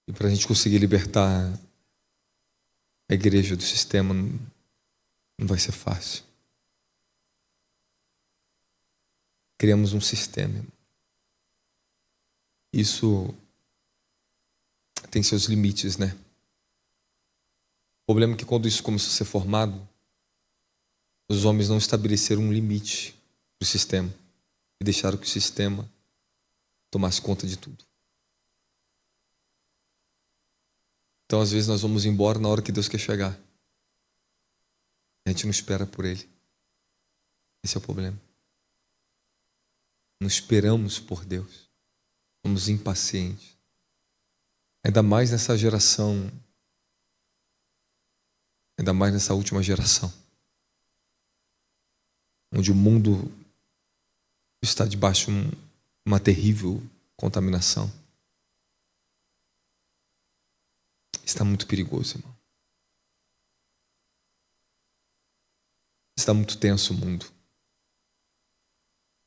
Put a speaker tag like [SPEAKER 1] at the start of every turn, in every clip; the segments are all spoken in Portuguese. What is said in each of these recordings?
[SPEAKER 1] E para a gente conseguir libertar a igreja do sistema, não vai ser fácil. Criamos um sistema. Isso tem seus limites, né? O problema é que quando isso começou a ser formado, os homens não estabeleceram um limite para o sistema e deixaram que o sistema tomasse conta de tudo. Então, às vezes, nós vamos embora na hora que Deus quer chegar. A gente não espera por Ele. Esse é o problema. Não esperamos por Deus. Somos impacientes. Ainda mais nessa geração. Ainda mais nessa última geração. Onde o mundo está debaixo de uma terrível contaminação. Está muito perigoso, irmão. Está muito tenso o mundo.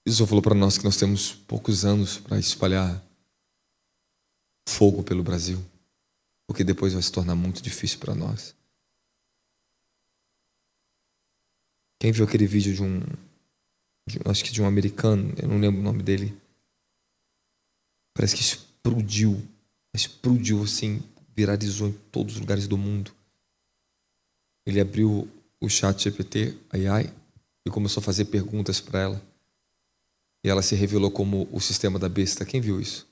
[SPEAKER 1] Jesus falou para nós que nós temos poucos anos para espalhar fogo pelo Brasil, porque depois vai se tornar muito difícil para nós. Quem viu aquele vídeo acho que de um americano, eu não lembro o nome dele, parece que explodiu assim, viralizou em todos os lugares do mundo. Ele abriu o chat GPT, AI, e começou a fazer perguntas para ela. E ela se revelou como o sistema da besta. Quem viu isso?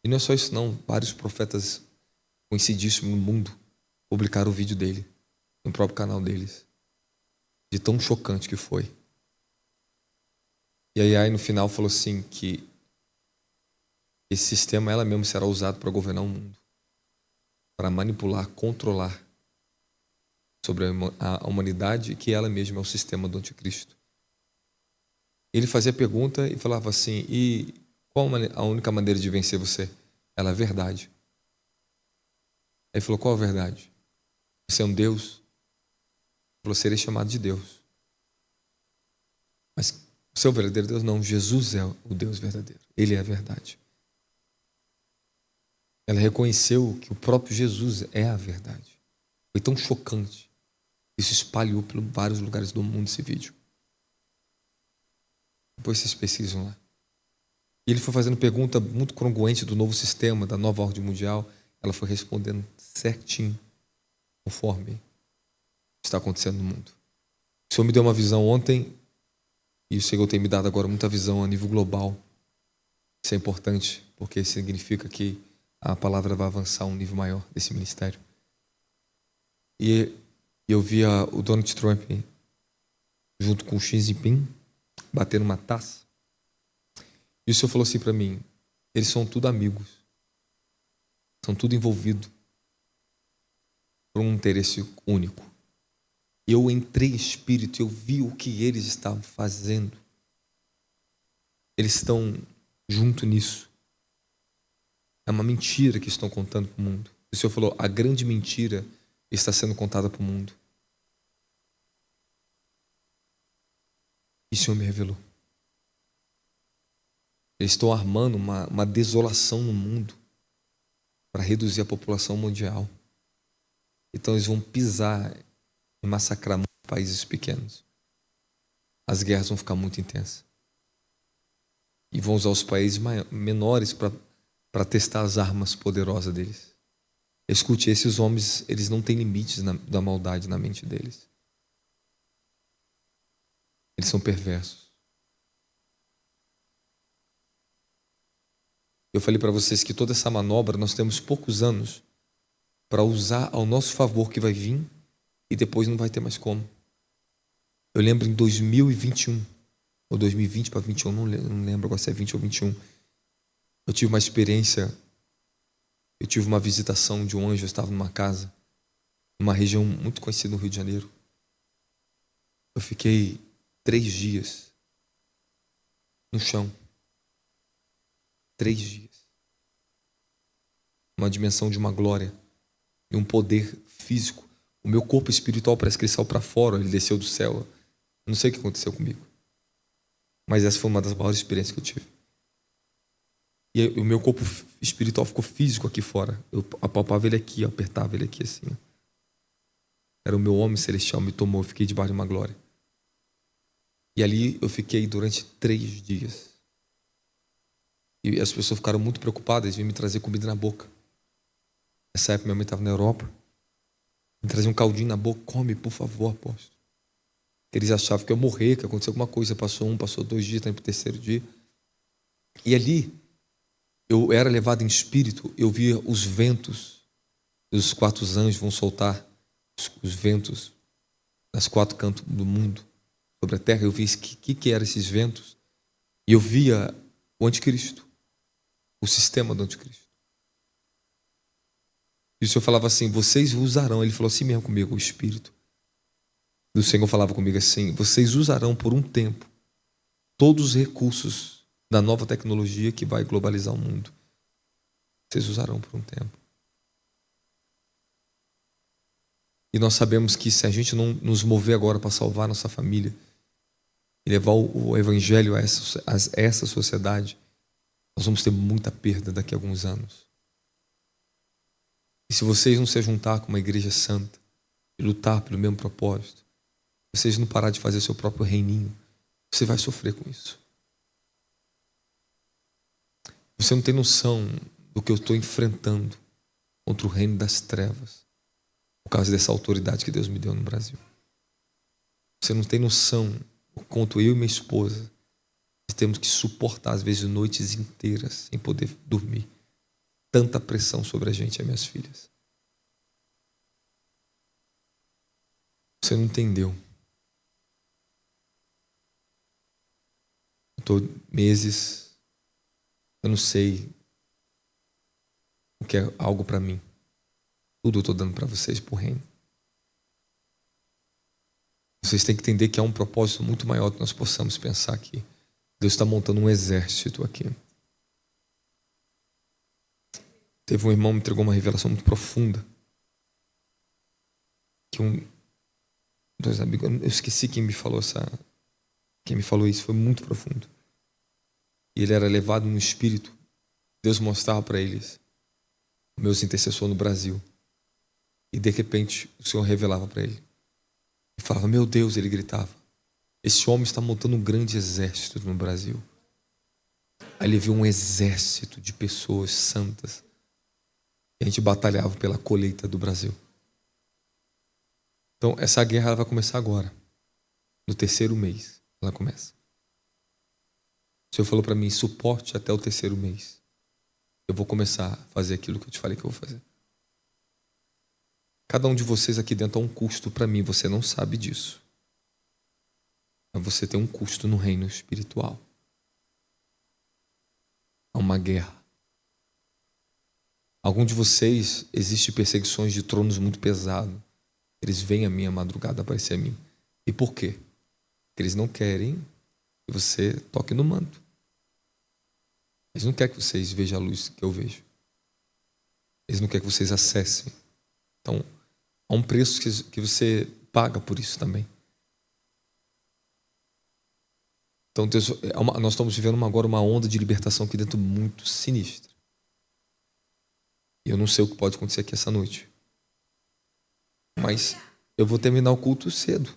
[SPEAKER 1] E não é só isso não. Vários profetas conhecidíssimos no mundo publicaram o vídeo dele, no próprio canal deles. De tão chocante que foi. E a AI no final falou assim que esse sistema ela mesma será usado para governar o mundo. Para manipular, controlar sobre a humanidade, que ela mesma é o sistema do anticristo. Ele fazia pergunta e falava assim, e qual a única maneira de vencer você? Ela é a verdade. Aí ele falou, qual a verdade? Você é um Deus? Ele falou, serei chamado de Deus. Mas você é o verdadeiro Deus? Não, Jesus é o Deus verdadeiro. Ele é a verdade. Ela reconheceu que o próprio Jesus é a verdade. Foi tão chocante. Isso espalhou por vários lugares do mundo esse vídeo. Depois vocês pesquisam lá. E ele foi fazendo pergunta muito congruente do novo sistema, da nova ordem mundial. Ela foi respondendo certinho, conforme está acontecendo no mundo. O Senhor me deu uma visão ontem, e o Senhor tem me dado agora muita visão a nível global. Isso é importante, porque significa que a palavra vai avançar a um nível maior desse ministério. E eu via o Donald Trump junto com o Xi Jinping batendo uma taça. E o Senhor falou assim para mim, eles são tudo amigos. São tudo envolvidos por um interesse único. Eu entrei em espírito, eu vi o que eles estavam fazendo. Eles estão junto nisso. É uma mentira que estão contando para o mundo. O Senhor falou, a grande mentira está sendo contada para o mundo. E o Senhor me revelou. Eles estão armando uma desolação no mundo para reduzir a população mundial. Então eles vão pisar e massacrar muitos países pequenos. As guerras vão ficar muito intensas. E vão usar os países menores para testar as armas poderosas deles. Escute, esses homens, eles não têm limites da maldade na mente deles. Eles são perversos. Eu falei para vocês que toda essa manobra nós temos poucos anos para usar ao nosso favor que vai vir e depois não vai ter mais como. Eu lembro em 2021, ou 2020 para 21, não lembro agora se é 20 ou 21, eu tive uma experiência, eu tive uma visitação de um anjo, eu estava numa casa, numa região muito conhecida no Rio de Janeiro. Eu fiquei 3 dias no chão. 3 dias. Uma dimensão de uma glória e um poder físico. O meu corpo espiritual parece que ele saiu para fora, ele desceu do céu. Eu não sei o que aconteceu comigo. Mas essa foi uma das maiores experiências que eu tive. E o meu corpo espiritual ficou físico aqui fora. Eu apalpava ele aqui, eu apertava ele aqui assim. Era o meu homem celestial, me tomou, eu fiquei debaixo de uma glória. E ali eu fiquei durante 3 dias. E as pessoas ficaram muito preocupadas, vinham me trazer comida na boca. Nessa época minha mãe estava na Europa. Me trazia um caldinho na boca, come, por favor, apóstolo. Eles achavam que eu ia morrer, que aconteceu alguma coisa. Passou 2 dias, está indo para o 3º dia. E ali, eu era levado em espírito, eu via os ventos. Os 4 anjos vão soltar os ventos nas 4 cantos do mundo, sobre a terra. Eu vi que eram esses ventos. E eu via o anticristo, o sistema do anticristo. E o Senhor falava assim, vocês usarão. Ele falou assim mesmo comigo, o Espírito do Senhor falava comigo assim, vocês usarão por um tempo todos os recursos da nova tecnologia que vai globalizar o mundo. Vocês usarão por um tempo. E nós sabemos que se a gente não nos mover agora para salvar nossa família e levar o evangelho a essa sociedade, nós vamos ter muita perda daqui a alguns anos. E se vocês não se juntar com uma igreja santa e lutar pelo mesmo propósito, vocês não parar de fazer seu próprio reininho, você vai sofrer com isso. Você não tem noção do que eu estou enfrentando contra o reino das trevas por causa dessa autoridade que Deus me deu no Brasil. Você não tem noção do quanto eu e minha esposa temos que suportar, às vezes, noites inteiras sem poder dormir. Tanta pressão sobre a gente e as minhas filhas. Você não entendeu. Eu estou meses, eu não sei o que é algo para mim. Tudo eu estou dando para vocês por reino. Vocês têm que entender que há um propósito muito maior que nós possamos pensar aqui. Deus está montando um exército aqui. Teve um irmão que me entregou uma revelação muito profunda. Que dois amigos, eu esqueci quem me falou isso, foi muito profundo. E ele era levado no espírito. Deus mostrava para eles, meus intercessores no Brasil. E de repente o Senhor revelava para ele. E falava, meu Deus, ele gritava, esse homem está montando um grande exército no Brasil. Aí ele viu um exército de pessoas santas. E a gente batalhava pela colheita do Brasil. Então essa guerra ela vai começar agora. No 3º mês ela começa. O Senhor falou para mim, suporte até o 3º mês. Eu vou começar a fazer aquilo que eu te falei que eu vou fazer. Cada um de vocês aqui dentro há um custo para mim, você não sabe disso. Mas você tem um custo no reino espiritual. Há uma guerra. Algum de vocês, existe perseguições de tronos muito pesados. Eles vêm à minha madrugada aparecer a mim. E por quê? Porque eles não querem que você toque no manto. Eles não querem que vocês vejam a luz que eu vejo. Eles não querem que vocês acessem. Então, há um preço que você paga por isso também. Então, Deus, nós estamos vivendo agora uma onda de libertação aqui dentro muito sinistra. E eu não sei o que pode acontecer aqui essa noite. Mas eu vou terminar o culto cedo.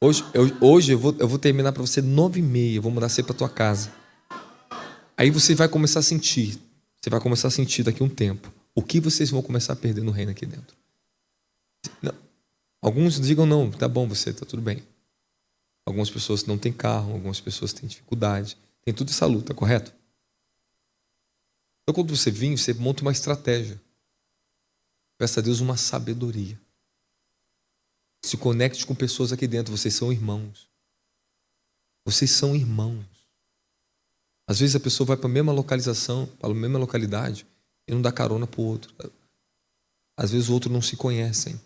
[SPEAKER 1] Hoje eu vou terminar para você 9h30. Eu vou mandar você para tua casa. Aí você vai começar a sentir. Você vai começar a sentir daqui a um tempo. O que vocês vão começar a perder no reino aqui dentro. Não. Alguns digam não, tá bom você, tá tudo bem. Algumas pessoas não têm carro, algumas pessoas têm dificuldade. Tem tudo essa luta, correto? Então quando você vir, você monta uma estratégia. Peça a Deus uma sabedoria. Se conecte com pessoas aqui dentro. Vocês são irmãos. Vocês são irmãos. Às vezes a pessoa vai para a mesma localização, para a mesma localidade, e não dá carona para o outro. Às vezes o outro não se conhecem.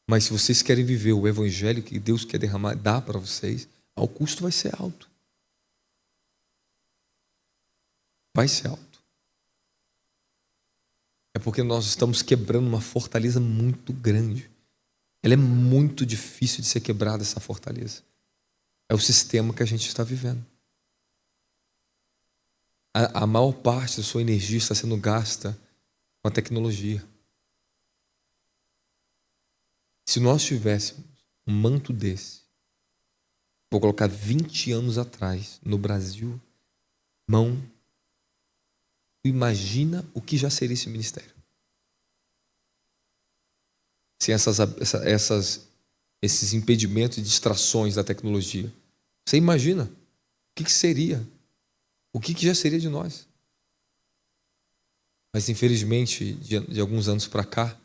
[SPEAKER 1] Mas se vocês querem viver o evangelho que Deus quer derramar, dar para vocês, o custo vai ser alto. Vai ser alto. É porque nós estamos quebrando uma fortaleza muito grande. Ela é muito difícil de ser quebrada, essa fortaleza. É o sistema que a gente está vivendo. A maior parte da sua energia está sendo gasta com a tecnologia. Se nós tivéssemos um manto desse, vou colocar 20 anos atrás, no Brasil, imagina o que já seria esse ministério. Sem esses impedimentos e distrações da tecnologia. Você imagina o que seria? O que já seria de nós? Mas infelizmente, de alguns anos para cá,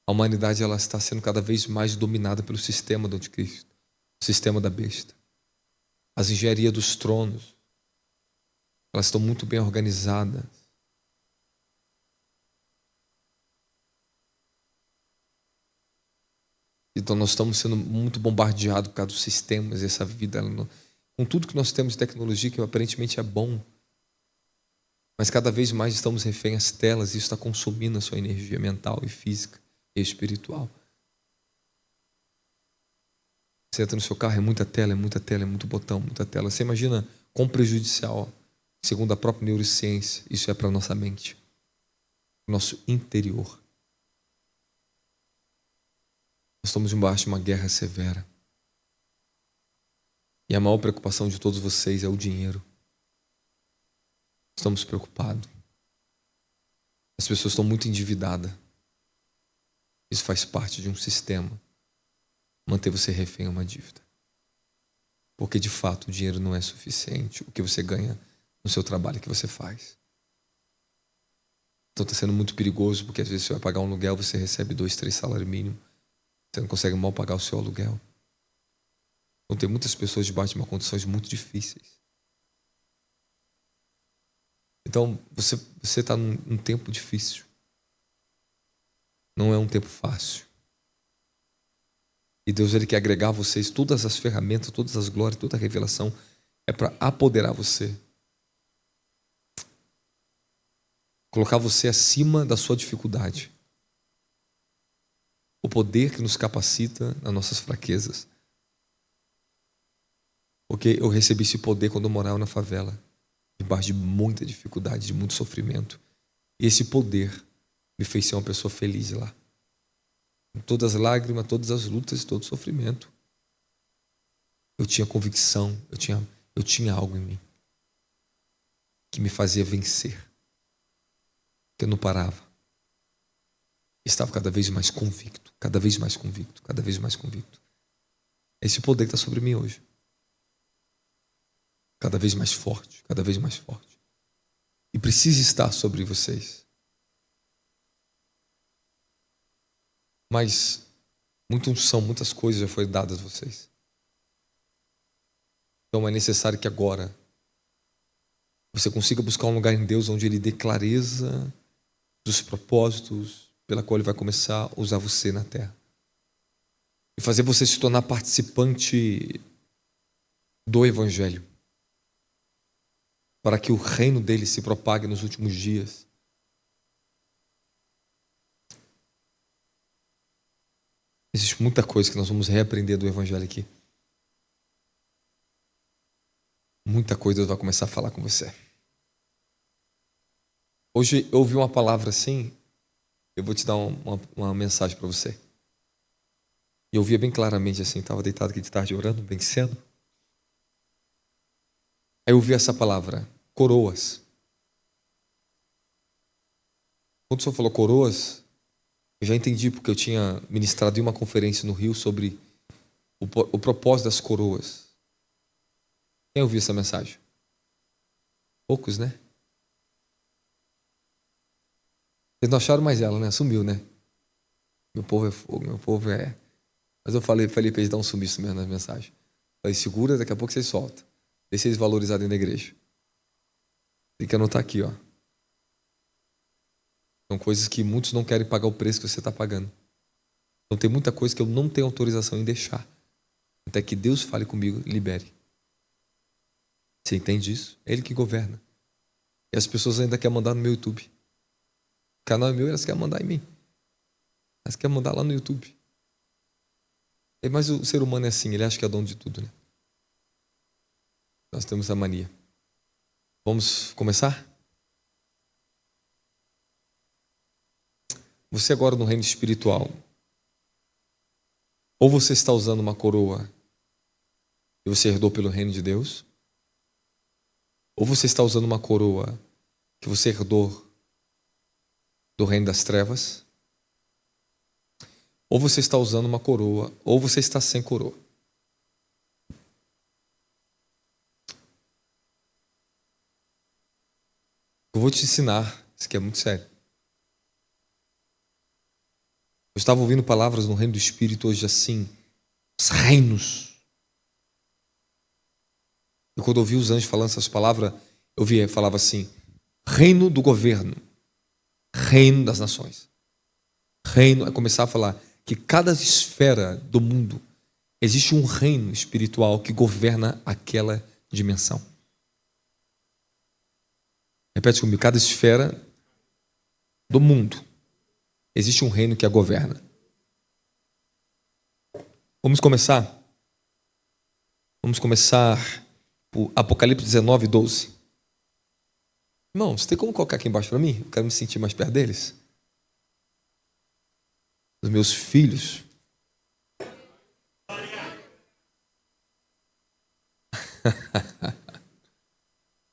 [SPEAKER 1] a humanidade ela está sendo cada vez mais dominada pelo sistema do anticristo, o sistema da besta. As engenharias dos tronos, elas estão muito bem organizadas. Então nós estamos sendo muito bombardeados por causa dos sistemas, essa vida, com tudo que nós temos de tecnologia, que aparentemente é bom, mas cada vez mais estamos refém às telas e isso está consumindo a sua energia mental e física e espiritual. Você entra no seu carro, é muita tela, é muita tela, é muito botão, muita tela. Você imagina quão prejudicial, segundo a própria neurociência, isso é para a nossa mente, nosso interior. Nós estamos embaixo de uma guerra severa. E a maior preocupação de todos vocês é o dinheiro. Estamos preocupados. As pessoas estão muito endividadas. Isso faz parte de um sistema. Manter você refém a uma dívida. Porque de fato o dinheiro não é suficiente. O que você ganha no seu trabalho que você faz. Então está sendo muito perigoso, porque às vezes você vai pagar um aluguel, você recebe 2, 3 salários mínimos. Você não consegue mal pagar o seu aluguel. Então tem muitas pessoas debaixo de uma condições muito difíceis. Então você está num tempo difícil. Não é um tempo fácil. E Deus ele quer agregar a vocês todas as ferramentas, todas as glórias, toda a revelação. É para apoderar você. Colocar você acima da sua dificuldade. O poder que nos capacita nas nossas fraquezas. Porque eu recebi esse poder quando eu morava na favela. Debaixo de muita dificuldade, de muito sofrimento. E esse poder me fez ser uma pessoa feliz lá. Com todas as lágrimas, todas as lutas, todo o sofrimento. Eu tinha convicção, eu tinha algo em mim que me fazia vencer. Que eu não parava. Estava cada vez mais convicto, cada vez mais convicto, cada vez mais convicto. Esse poder está sobre mim hoje. Cada vez mais forte, cada vez mais forte. E precisa estar sobre vocês. Mas muita unção, muitas coisas já foram dadas a vocês. Então é necessário que agora você consiga buscar um lugar em Deus onde Ele dê clareza dos propósitos pela qual Ele vai começar a usar você na terra. E fazer você se tornar participante do Evangelho. Para que o reino dele se propague nos últimos dias. Existe muita coisa que nós vamos reaprender do Evangelho aqui. Muita coisa Deus vai começar a falar com você. Hoje eu ouvi uma palavra assim, eu vou te dar uma mensagem para você. E eu ouvia bem claramente assim, estava deitado aqui de tarde orando, bem cedo. Aí eu ouvi essa palavra, coroas. Quando o senhor falou coroas, eu já entendi, porque eu tinha ministrado em uma conferência no Rio sobre o propósito das coroas. Quem ouviu essa mensagem? Poucos, né? Vocês não acharam mais ela, né? Sumiu, né? Meu povo é fogo, meu povo é... Mas eu falei para eles dar um sumiço mesmo nas mensagens. Falei, segura, daqui a pouco vocês soltam. Deixa eles valorizarem na igreja. Tem que anotar aqui, ó. São coisas que muitos não querem pagar o preço que você está pagando. Então tem muita coisa que eu não tenho autorização em deixar. Até que Deus fale comigo, libere. Você entende isso? É Ele que governa. E as pessoas ainda querem mandar no meu YouTube. O canal é meu, elas querem mandar em mim. Elas querem mandar lá no YouTube. Mas o ser humano é assim, ele acha que é dono de tudo, né? Nós temos a mania. Vamos começar? Você agora no reino espiritual, ou você está usando uma coroa e você herdou pelo reino de Deus, ou você está usando uma coroa que você herdou do reino das trevas, ou você está usando uma coroa, ou você está sem coroa. Eu vou te ensinar, isso aqui é muito sério. Eu estava ouvindo palavras no reino do Espírito hoje assim, os reinos. E quando eu ouvi os anjos falando essas palavras, falava assim, reino do governo, reino das nações. Reino, é começar a falar que cada esfera do mundo existe um reino espiritual que governa aquela dimensão. Repete comigo, cada esfera do mundo existe um reino que a governa. Vamos começar? Vamos começar por Apocalipse 19, 12. Irmão, você tem como colocar aqui embaixo para mim? Eu quero me sentir mais perto deles. Os meus filhos.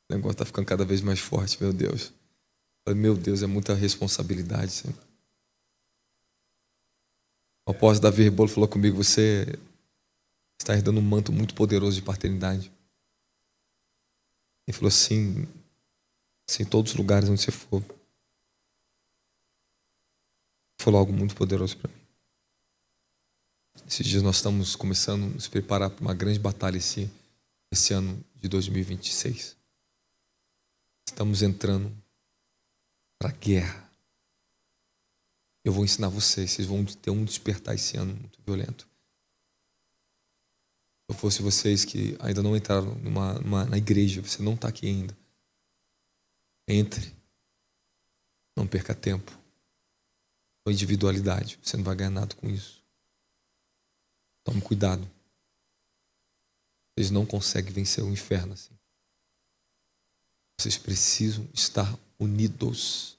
[SPEAKER 1] O negócio está ficando cada vez mais forte, meu Deus. Meu Deus, é muita responsabilidade, Senhor. O apóstolo Davi Rebolo falou comigo, você está herdando um manto muito poderoso de paternidade. Ele falou assim em todos os lugares onde você for. Falou algo muito poderoso para mim. Esses dias nós estamos começando a nos preparar para uma grande batalha esse ano de 2026. Estamos entrando para a guerra. Eu vou ensinar vocês vão ter um despertar esse ano muito violento. Se eu fosse vocês que ainda não entraram na igreja, você não está aqui ainda. Entre. Não perca tempo. Com individualidade. Você não vai ganhar nada com isso. Tome cuidado. Vocês não conseguem vencer o inferno assim. Vocês precisam estar unidos.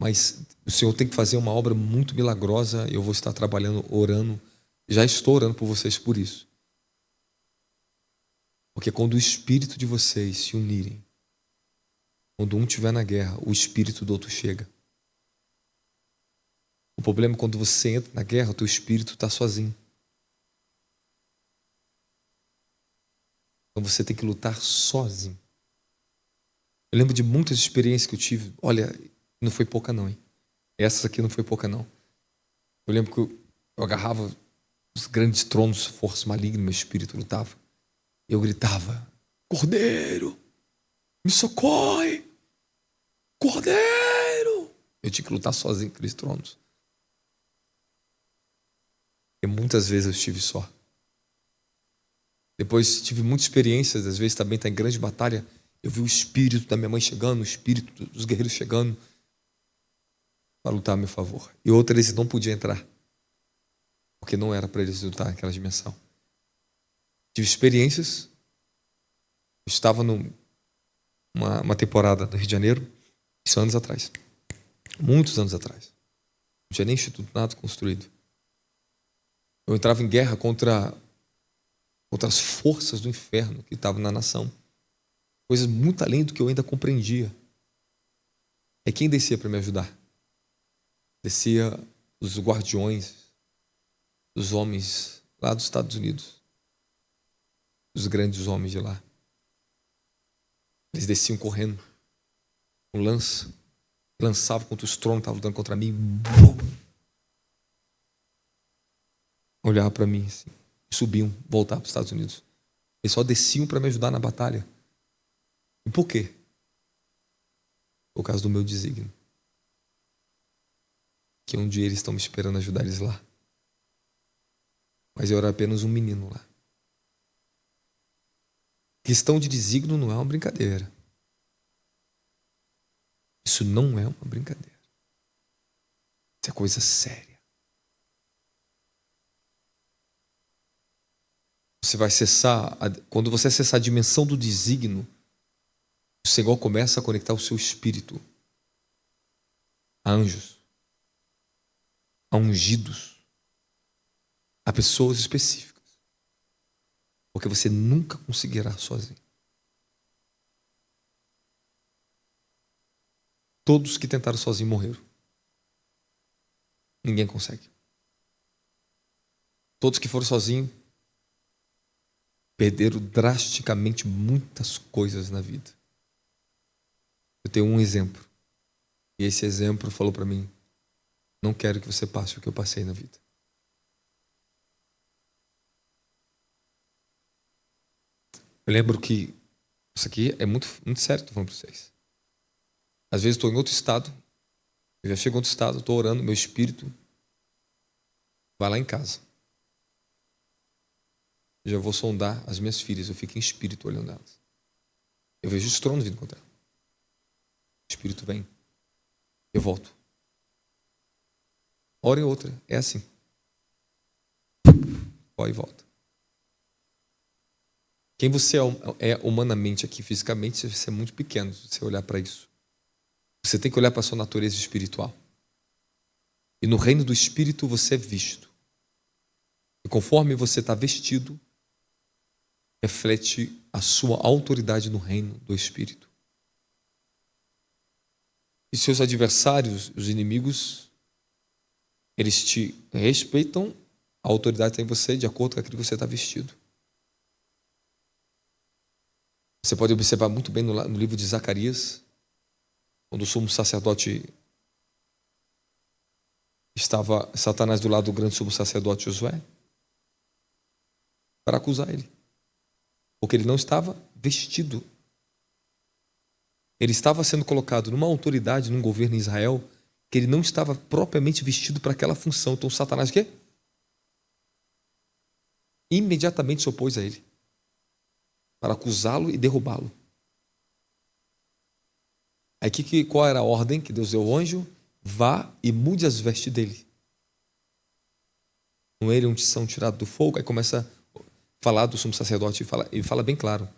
[SPEAKER 1] Mas o Senhor tem que fazer uma obra muito milagrosa. Eu vou estar trabalhando, orando. Já estou orando por vocês por isso. Porque quando o espírito de vocês se unirem, quando um estiver na guerra, o espírito do outro chega. O problema é quando você entra na guerra, o teu espírito está sozinho. Então você tem que lutar sozinho. Eu lembro de muitas experiências que eu tive. Olha, não foi pouca não, hein? Essa aqui não foi pouca não. Eu lembro que eu agarrava os grandes tronos, forças malignas, meu espírito lutava. Eu gritava, Cordeiro, me socorre! Cordeiro! Eu tinha que lutar sozinho com aqueles tronos. E muitas vezes eu estive só. Depois tive muitas experiências, às vezes também está em grande batalha. Eu vi o espírito da minha mãe chegando, o espírito dos guerreiros chegando para lutar a meu favor. E outras eles não podiam entrar, porque não era para eles lutar naquela dimensão. Tive experiências. Eu estava numa temporada no Rio de Janeiro, isso anos atrás. Muitos anos atrás. Não tinha nem instituto, nada construído. Eu entrava em guerra contra as forças do inferno que estavam na nação. Coisas muito além do que eu ainda compreendia. É quem descia para me ajudar? Descia os guardiões, os homens lá dos Estados Unidos. Os grandes homens de lá. Eles desciam correndo, com lança, lançavam contra os tronos que estavam lutando contra mim. Olhavam para mim assim, subiam, voltavam para os Estados Unidos. Eles só desciam para me ajudar na batalha. E por quê? Por causa do meu desígnio. Que um dia eles estão me esperando ajudar eles lá. Mas eu era apenas um menino lá. Questão de desígnio não é uma brincadeira. Isso não é uma brincadeira. Isso é coisa séria. Você vai acessar, quando você acessar a dimensão do desígnio, o Senhor começa a conectar o seu espírito a anjos, a ungidos, a pessoas específicas. Porque você nunca conseguirá sozinho. Todos que tentaram sozinho morreram. Ninguém consegue. Todos que foram sozinhos perderam drasticamente muitas coisas na vida. Eu tenho um exemplo. E esse exemplo falou para mim: não quero que você passe o que eu passei na vida. Eu lembro que isso aqui é muito, muito sério, estou falando para vocês. Às vezes estou em outro estado, eu já chego em outro estado, estou orando, meu espírito vai lá em casa. Eu já vou sondar as minhas filhas, eu fico em espírito olhando elas. Eu vejo os tronos vindo contra elas. O espírito vem, eu volto. Hora e outra, é assim. Vai e volta. Quem você é humanamente aqui, fisicamente, você é muito pequeno se você olhar para isso. Você tem que olhar para a sua natureza espiritual. E no reino do Espírito você é visto. E conforme você está vestido, reflete a sua autoridade no reino do Espírito. E seus adversários, os inimigos, eles te respeitam, a autoridade tem em você de acordo com aquilo que você está vestido. Você pode observar muito bem no livro de Zacarias, quando o sumo sacerdote estava Satanás do lado do grande sumo sacerdote Josué, para acusar ele. Porque ele não estava vestido. Ele estava sendo colocado numa autoridade, num governo em Israel, que ele não estava propriamente vestido para aquela função. Então Satanás o quê? Imediatamente se opôs a ele, para acusá-lo e derrubá-lo. Aí qual era a ordem que Deus deu ao anjo? Vá e mude as vestes dele. Com ele um são tirado do fogo. Aí começa a falar do sumo sacerdote e fala bem claro.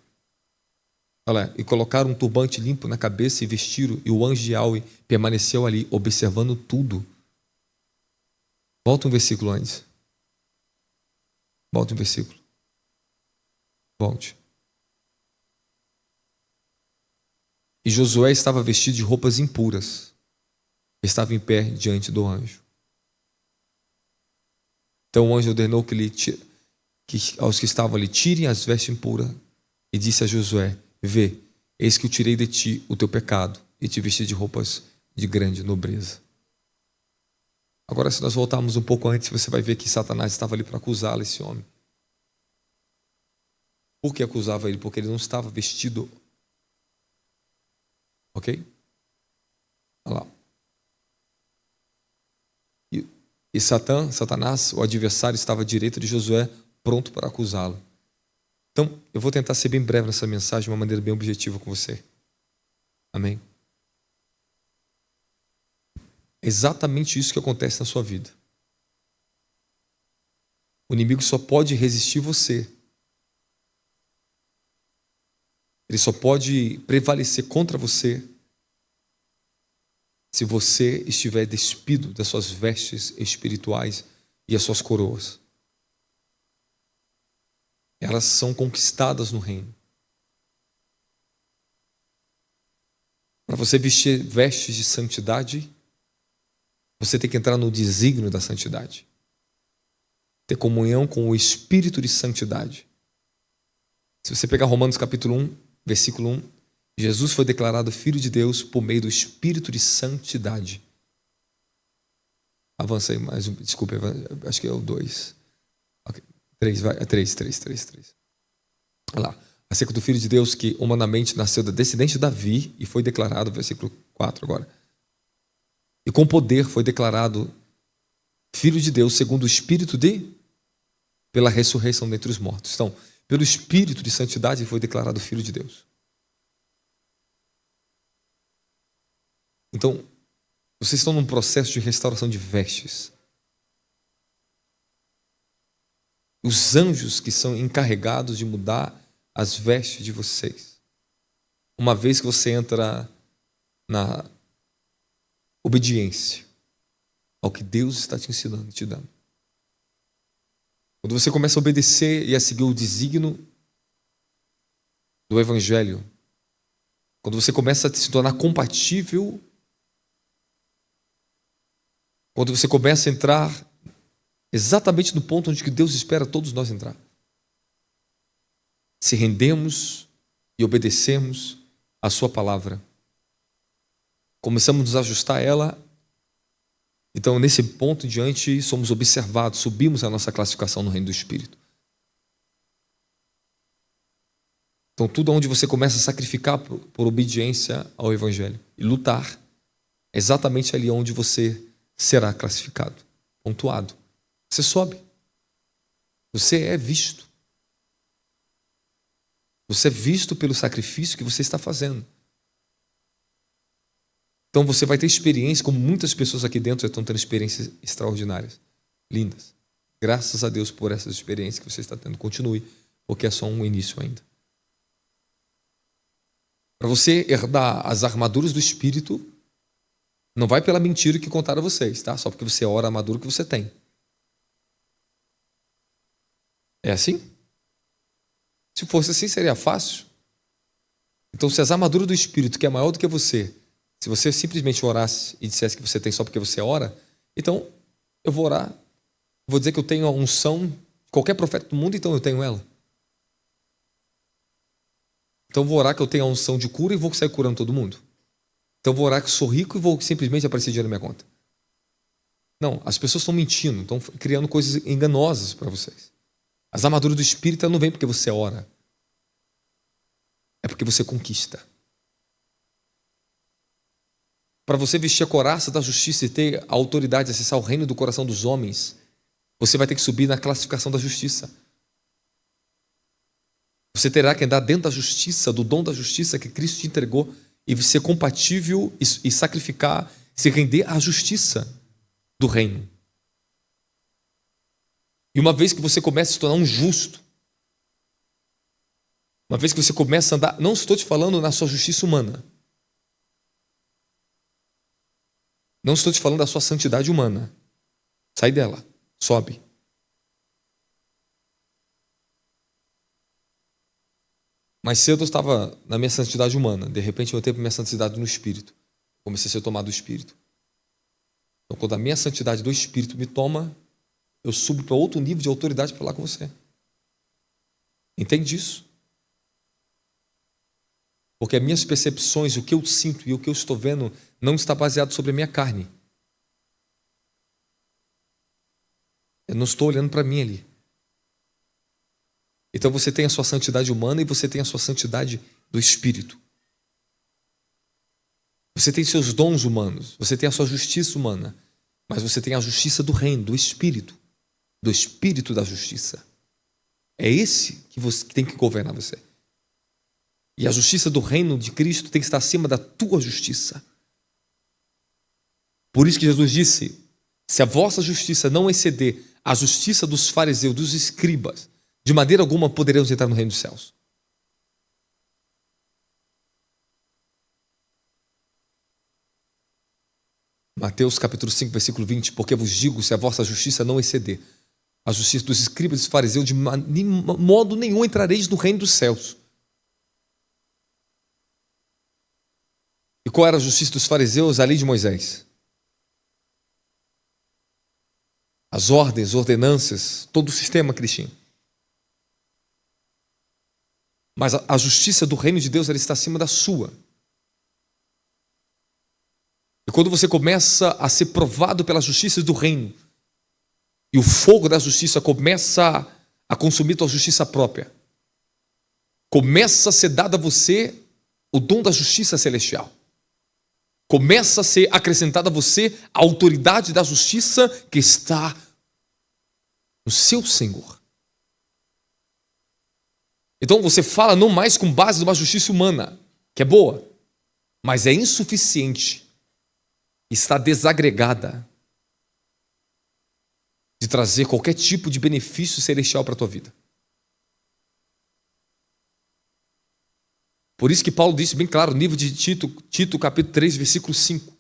[SPEAKER 1] Olha, e colocaram um turbante limpo na cabeça e vestiram, e o anjo de Yahweh permaneceu ali, observando tudo. Volta um versículo antes. Volta um versículo. Volte. E Josué estava vestido de roupas impuras. Estava em pé diante do anjo. Então o anjo ordenou que aos que estavam ali, tirem as vestes impuras. E disse a Josué: vê, eis que eu tirei de ti o teu pecado e te vesti de roupas de grande nobreza. Agora, se nós voltarmos um pouco antes, você vai ver que Satanás estava ali para acusá-lo, esse homem. Por que acusava ele? Porque ele não estava vestido. Ok? Olha lá. E Satanás, o adversário, estava à direita de Josué, pronto para acusá-lo. Então, eu vou tentar ser bem breve nessa mensagem, de uma maneira bem objetiva com você. Amém? É exatamente isso que acontece na sua vida. O inimigo só pode resistir você. Ele só pode prevalecer contra você se você estiver despido das suas vestes espirituais e as suas coroas. Elas são conquistadas no reino. Para você vestir vestes de santidade, você tem que entrar no desígnio da santidade. Ter comunhão com o Espírito de santidade. Se você pegar Romanos capítulo 1, versículo 1, Jesus foi declarado Filho de Deus por meio do Espírito de santidade. Avança aí mais um, desculpa, acho que é o 2. Okay. 3, vai, 3. Olha lá. Acerca do Filho de Deus que humanamente nasceu da descendente de Davi e foi declarado, versículo 4 agora. E com poder foi declarado Filho de Deus segundo o Espírito pela ressurreição dentre os mortos. Então, pelo Espírito de santidade foi declarado Filho de Deus. Então, vocês estão num processo de restauração de vestes. Os anjos que são encarregados de mudar as vestes de vocês. uma vez que você entra na obediência ao que Deus está te ensinando, te dando. Quando você começa a obedecer e a seguir o desígnio do Evangelho, quando você começa a se tornar compatível, quando você começa a entrar exatamente no ponto onde Deus espera todos nós entrar, se rendemos e obedecemos a sua palavra, começamos a nos ajustar a ela. Então, nesse ponto em diante, somos observados, subimos a nossa classificação no reino do Espírito. Então, tudo onde você começa a sacrificar por obediência ao Evangelho e lutar, é exatamente ali onde você será classificado, pontuado. Você sobe. Você é visto. Você é visto pelo sacrifício que você está fazendo. Então você vai ter experiência, como muitas pessoas aqui dentro já estão tendo experiências extraordinárias, lindas. Graças a Deus por essas experiências que você está tendo. Continue, porque é só um início ainda. Para você herdar as armaduras do Espírito, não vai pela mentira que contaram a vocês, tá? Só porque você ora a armadura que você tem. É assim? Se fosse assim, seria fácil. Então, se as armaduras do Espírito, que é maior do que você, se você simplesmente orasse e dissesse que você tem só porque você ora, então eu vou orar, vou dizer que eu tenho a unção de qualquer profeta do mundo, então eu tenho ela. Então eu vou orar que eu tenho a unção de cura e vou sair curando todo mundo. Então eu vou orar que sou rico e vou simplesmente aparecer dinheiro na minha conta. Não, as pessoas estão mentindo, estão criando coisas enganosas para vocês. As armaduras do Espírito não vêm porque você ora. É porque você conquista. Para você vestir a couraça da justiça e ter a autoridade de acessar o reino do coração dos homens, você vai ter que subir na classificação da justiça. Você terá que andar dentro da justiça, do dom da justiça que Cristo te entregou, e ser compatível e sacrificar, se render à justiça do reino. E uma vez que você começa a se tornar um justo, uma vez que você começa a andar, não estou te falando na sua justiça humana, não estou te falando da sua santidade humana, sai dela, sobe. Mais cedo eu estava na minha santidade humana, de repente eu entrei para a minha santidade no Espírito, comecei a ser tomado do Espírito. Então quando a minha santidade do Espírito me toma, eu subo para outro nível de autoridade para falar com você. Entende isso? Porque as minhas percepções, o que eu sinto e o que eu estou vendo, não está baseado sobre a minha carne. Eu não estou olhando para mim ali. Então você tem a sua santidade humana e você tem a sua santidade do Espírito. Você tem seus dons humanos, você tem a sua justiça humana, mas você tem a justiça do reino, do Espírito da justiça. É esse que tem que governar você. E a justiça do reino de Cristo tem que estar acima da tua justiça. Por isso que Jesus disse, se a vossa justiça não exceder a justiça dos fariseus, dos escribas, de maneira alguma poderemos entrar no reino dos céus. Mateus capítulo 5, versículo 20, porque vos digo, se a vossa justiça não exceder a justiça dos escribas e dos fariseus, de modo nenhum entrareis no reino dos céus. E qual era a justiça dos fariseus? A lei de Moisés. As ordens, ordenanças, todo o sistema cristão. Mas a justiça do reino de Deus ela está acima da sua. E quando você começa a ser provado pela justiça do reino, e o fogo da justiça começa a consumir tua justiça própria, começa a ser dado a você o dom da justiça celestial. Começa a ser acrescentada a você a autoridade da justiça que está no seu Senhor. Então você fala não mais com base numa justiça humana, que é boa, mas é insuficiente, está desagregada de trazer qualquer tipo de benefício celestial para a tua vida. Por isso que Paulo disse bem claro, no livro de Tito capítulo 3, versículo 5.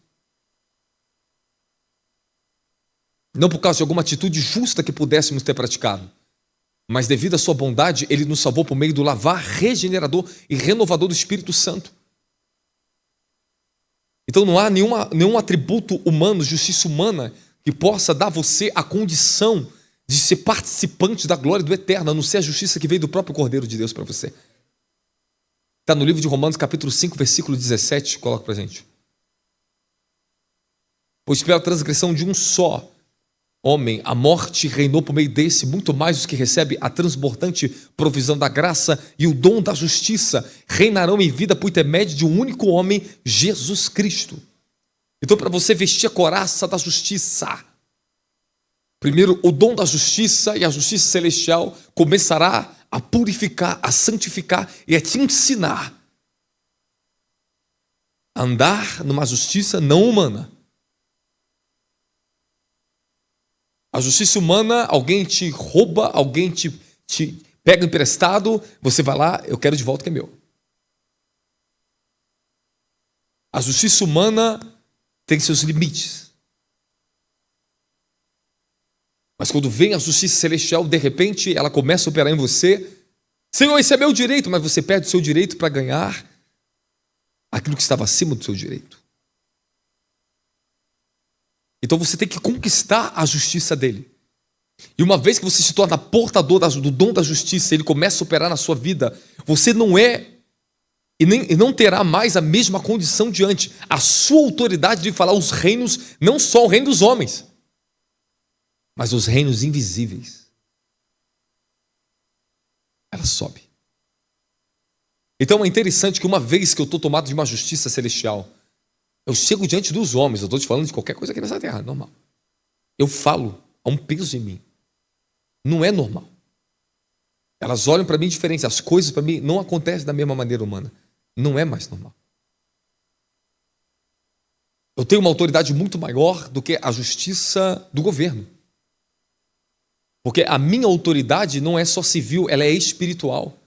[SPEAKER 1] Não por causa de alguma atitude justa que pudéssemos ter praticado, mas devido à sua bondade, ele nos salvou por meio do lavar regenerador e renovador do Espírito Santo. Então não há nenhum atributo humano, justiça humana, que possa dar a você a condição de ser participante da glória do eterno, a não ser a justiça que veio do próprio Cordeiro de Deus para você. Está no livro de Romanos capítulo 5, versículo 17, coloca para a gente. Pois pela transgressão de um só homem, a morte reinou por meio desse, muito mais os que recebem a transbordante provisão da graça e o dom da justiça reinarão em vida por intermédio de um único homem, Jesus Cristo. Então, para você vestir a couraça da justiça, primeiro o dom da justiça e a justiça celestial começará a purificar, a santificar e a te ensinar a andar numa justiça não humana. A justiça humana, alguém te rouba, alguém te pega emprestado, você vai lá, eu quero de volta que é meu. A justiça humana tem seus limites. Mas quando vem a justiça celestial, de repente, ela começa a operar em você. Senhor, esse é meu direito, mas você perde o seu direito para ganhar aquilo que estava acima do seu direito. Então você tem que conquistar a justiça dele. E uma vez que você se torna portador do dom da justiça, ele começa a operar na sua vida, você não é e não terá mais a mesma condição diante a sua autoridade de falar os reinos, não só o reino dos homens, mas os reinos invisíveis. Ela sobe. Então é interessante que uma vez que eu estou tomado de uma justiça celestial, eu chego diante dos homens, eu estou te falando de qualquer coisa aqui nessa terra, normal. Eu falo, há um peso em mim. Não é normal. Elas olham para mim diferente, as coisas para mim não acontecem da mesma maneira humana. Não é mais normal. Eu tenho uma autoridade muito maior do que a justiça do governo. Porque a minha autoridade não é só civil, ela é espiritual.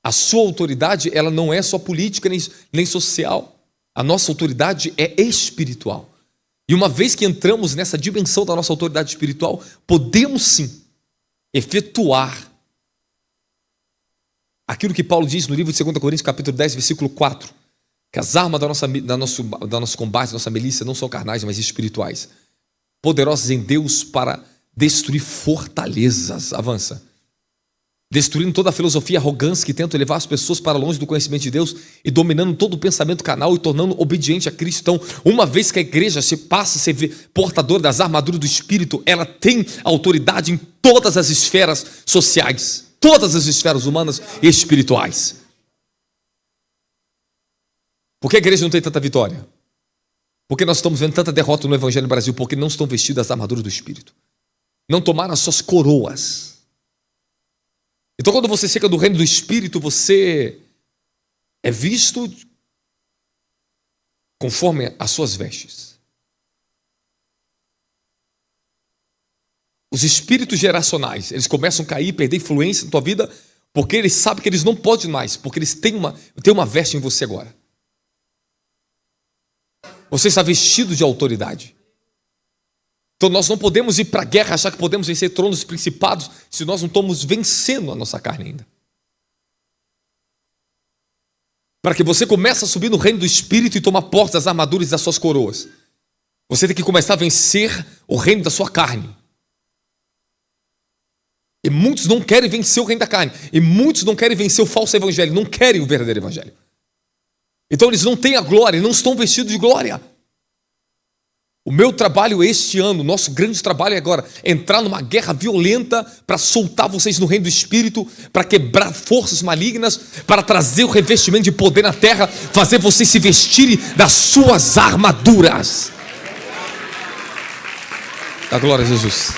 [SPEAKER 1] A sua autoridade, ela não é só política nem social. A nossa autoridade é espiritual. E uma vez que entramos nessa dimensão da nossa autoridade espiritual, podemos sim efetuar aquilo que Paulo diz no livro de 2 Coríntios, capítulo 10, versículo 4, que as armas da nosso combate, da nossa milícia, não são carnais, mas espirituais, poderosas em Deus para destruir fortalezas. Avança. Destruindo toda a filosofia e arrogância que tenta levar as pessoas para longe do conhecimento de Deus e dominando todo o pensamento carnal e tornando obediente a Cristo. Então, uma vez que a igreja se passa a ser portadora das armaduras do Espírito, ela tem autoridade em todas as esferas sociais, todas as esferas humanas e espirituais. Por que a igreja não tem tanta vitória? Porque nós estamos vendo tanta derrota no Evangelho no Brasil, porque não estão vestidas as armaduras do Espírito. Não tomaram as suas coroas. Então, quando você chega do reino do Espírito, você é visto conforme as suas vestes. Os espíritos geracionais, eles começam a cair, perder influência na tua vida, porque eles sabem que eles não podem mais, porque eles têm uma veste em você agora. Você está vestido de autoridade. Então nós não podemos ir para a guerra, achar que podemos vencer tronos principados, se nós não estamos vencendo a nossa carne ainda. Para que você comece a subir no reino do Espírito e tomar posse das armaduras e das suas coroas, você tem que começar a vencer o reino da sua carne. E muitos não querem vencer o reino da carne. E muitos não querem vencer o falso evangelho, não querem o verdadeiro evangelho. Então eles não têm a glória, não estão vestidos de glória. O meu trabalho este ano, nosso grande trabalho é agora entrar numa guerra violenta para soltar vocês no reino do Espírito, para quebrar forças malignas, para trazer o revestimento de poder na terra, fazer vocês se vestirem das suas armaduras. Da glória a Jesus.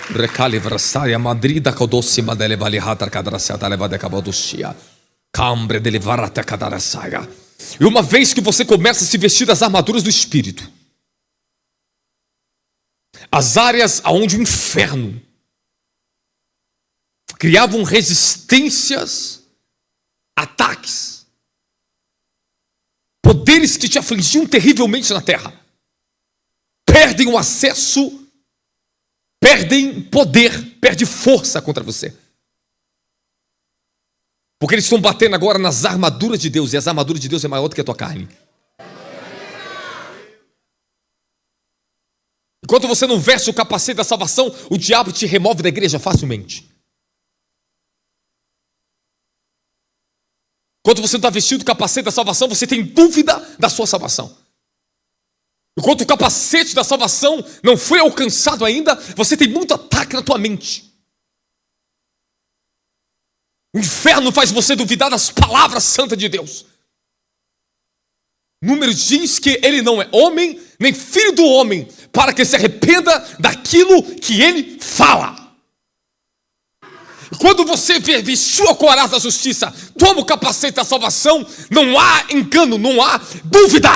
[SPEAKER 1] Recalivrasaia madrida codocima dele valihata cadraciata levada caboducia. Cambre dele varata cadrasaia. E uma vez que você começa a se vestir das armaduras do Espírito, as áreas aonde o inferno criavam resistências, ataques, poderes que te afligiam terrivelmente na terra, perdem o acesso, perdem poder, perdem força contra você. Porque eles estão batendo agora nas armaduras de Deus, e as armaduras de Deus é maior do que a tua carne. Enquanto você não veste o capacete da salvação, o diabo te remove da igreja facilmente. Enquanto você não está vestido o capacete da salvação, você tem dúvida da sua salvação. Enquanto o capacete da salvação não foi alcançado ainda, você tem muito ataque na tua mente. O inferno faz você duvidar das palavras santas de Deus. Números diz que ele não é homem, nem filho do homem, para que se arrependa daquilo que ele fala. Quando você vestiu a couraça da justiça, toma o capacete da salvação, não há engano, não há dúvida.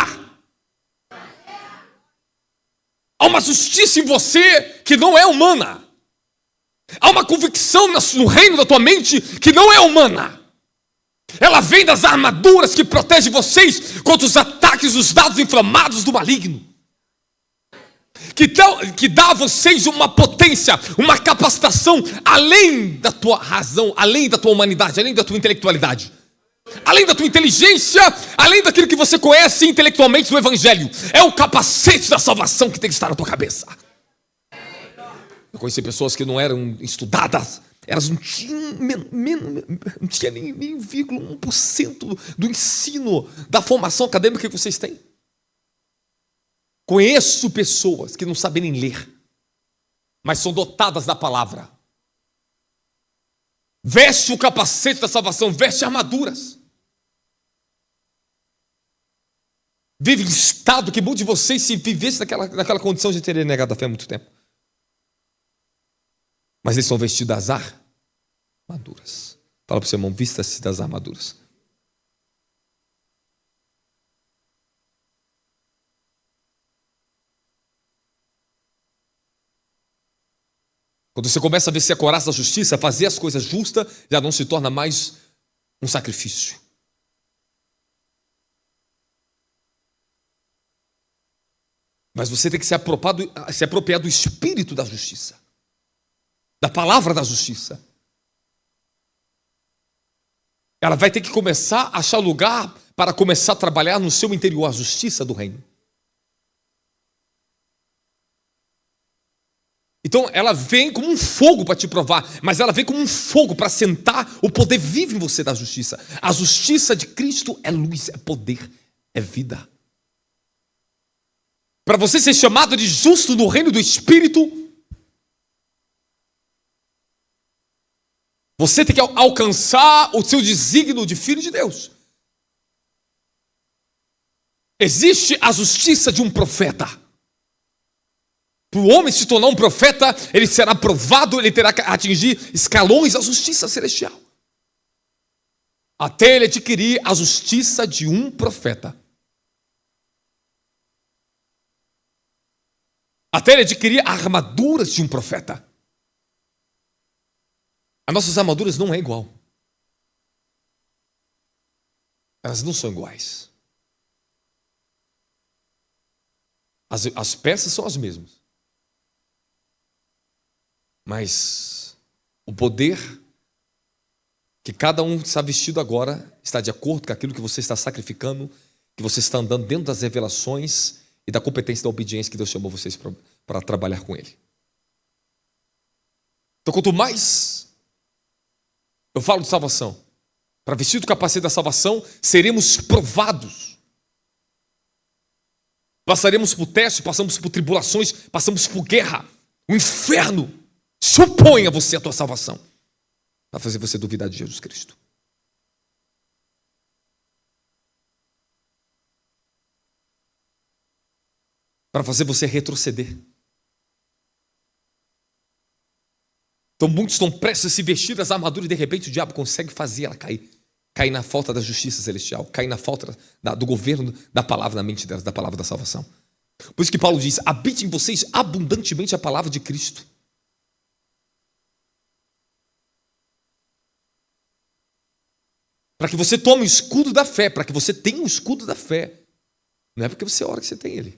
[SPEAKER 1] Há uma justiça em você que não é humana. Há uma convicção no reino da tua mente que não é humana. Ela vem das armaduras que protegem vocês contra os ataques dos dados inflamados do maligno. Que dá a vocês uma potência, uma capacitação além da tua razão, além da tua humanidade, além da tua intelectualidade, além da tua inteligência, além daquilo que você conhece intelectualmente do Evangelho. É o capacete da salvação que tem que estar na tua cabeça. Eu conheci pessoas que não eram estudadas, elas não tinham nem 1% do ensino, da formação acadêmica que vocês têm. Conheço pessoas que não sabem nem ler, mas são dotadas da palavra. Veste o capacete da salvação, veste armaduras. Vive em estado que muitos de vocês, se vivessem naquela condição, de terem negado a fé há muito tempo. Mas eles são vestidos das armaduras. Fala para o seu irmão, vista-se das armaduras. Quando você começa a vestir a couraça da justiça, fazer as coisas justas já não se torna mais um sacrifício. Mas você tem que se apropriar do espírito da justiça, da palavra da justiça. Ela vai ter que começar a achar lugar para começar a trabalhar no seu interior a justiça do reino. Então ela vem como um fogo para te provar, mas ela vem como um fogo para sentar o poder vivo em você da justiça. A justiça de Cristo é luz, é poder, é vida. Para você ser chamado de justo no reino do Espírito, você tem que alcançar o seu desígnio de filho de Deus. Existe a justiça de um profeta. Para o homem se tornar um profeta, ele será provado, ele terá que atingir escalões da justiça celestial, até ele adquirir a justiça de um profeta. Até ele adquirir armaduras de um profeta. As nossas armaduras não é igual. Elas não são iguais. As peças são as mesmas. Mas o poder que cada um está vestido agora está de acordo com aquilo que você está sacrificando, que você está andando dentro das revelações e da competência da obediência que Deus chamou vocês para trabalhar com Ele. Então, quanto mais eu falo de salvação, para vestir do capacete da salvação, seremos provados. Passaremos por testes, passamos por tribulações, passamos por guerra. O inferno se opõe a você, a tua salvação, para fazer você duvidar de Jesus Cristo. Para fazer você retroceder. Então muitos estão prestes a se vestir das armaduras e de repente o diabo consegue fazer ela cair. Cair na falta da justiça celestial, cair na falta do governo da palavra na mente delas, da palavra da salvação. Por isso que Paulo diz, habite em vocês abundantemente a palavra de Cristo. Para que você tome o escudo da fé, para que você tenha o escudo da fé. Não é porque você ora que você tem ele.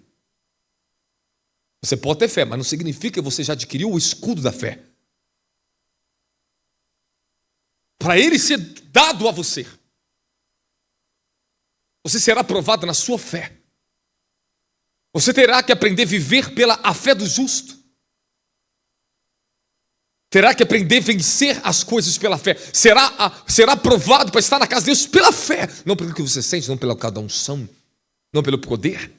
[SPEAKER 1] Você pode ter fé, mas não significa que você já adquiriu o escudo da fé. Para ele ser dado a você, você será provado na sua fé. Você terá que aprender a viver pela a fé do justo. Terá que aprender a vencer as coisas pela fé. Será provado para estar na casa de Deus pela fé. Não pelo que você sente, não pela cada unção, não pelo poder.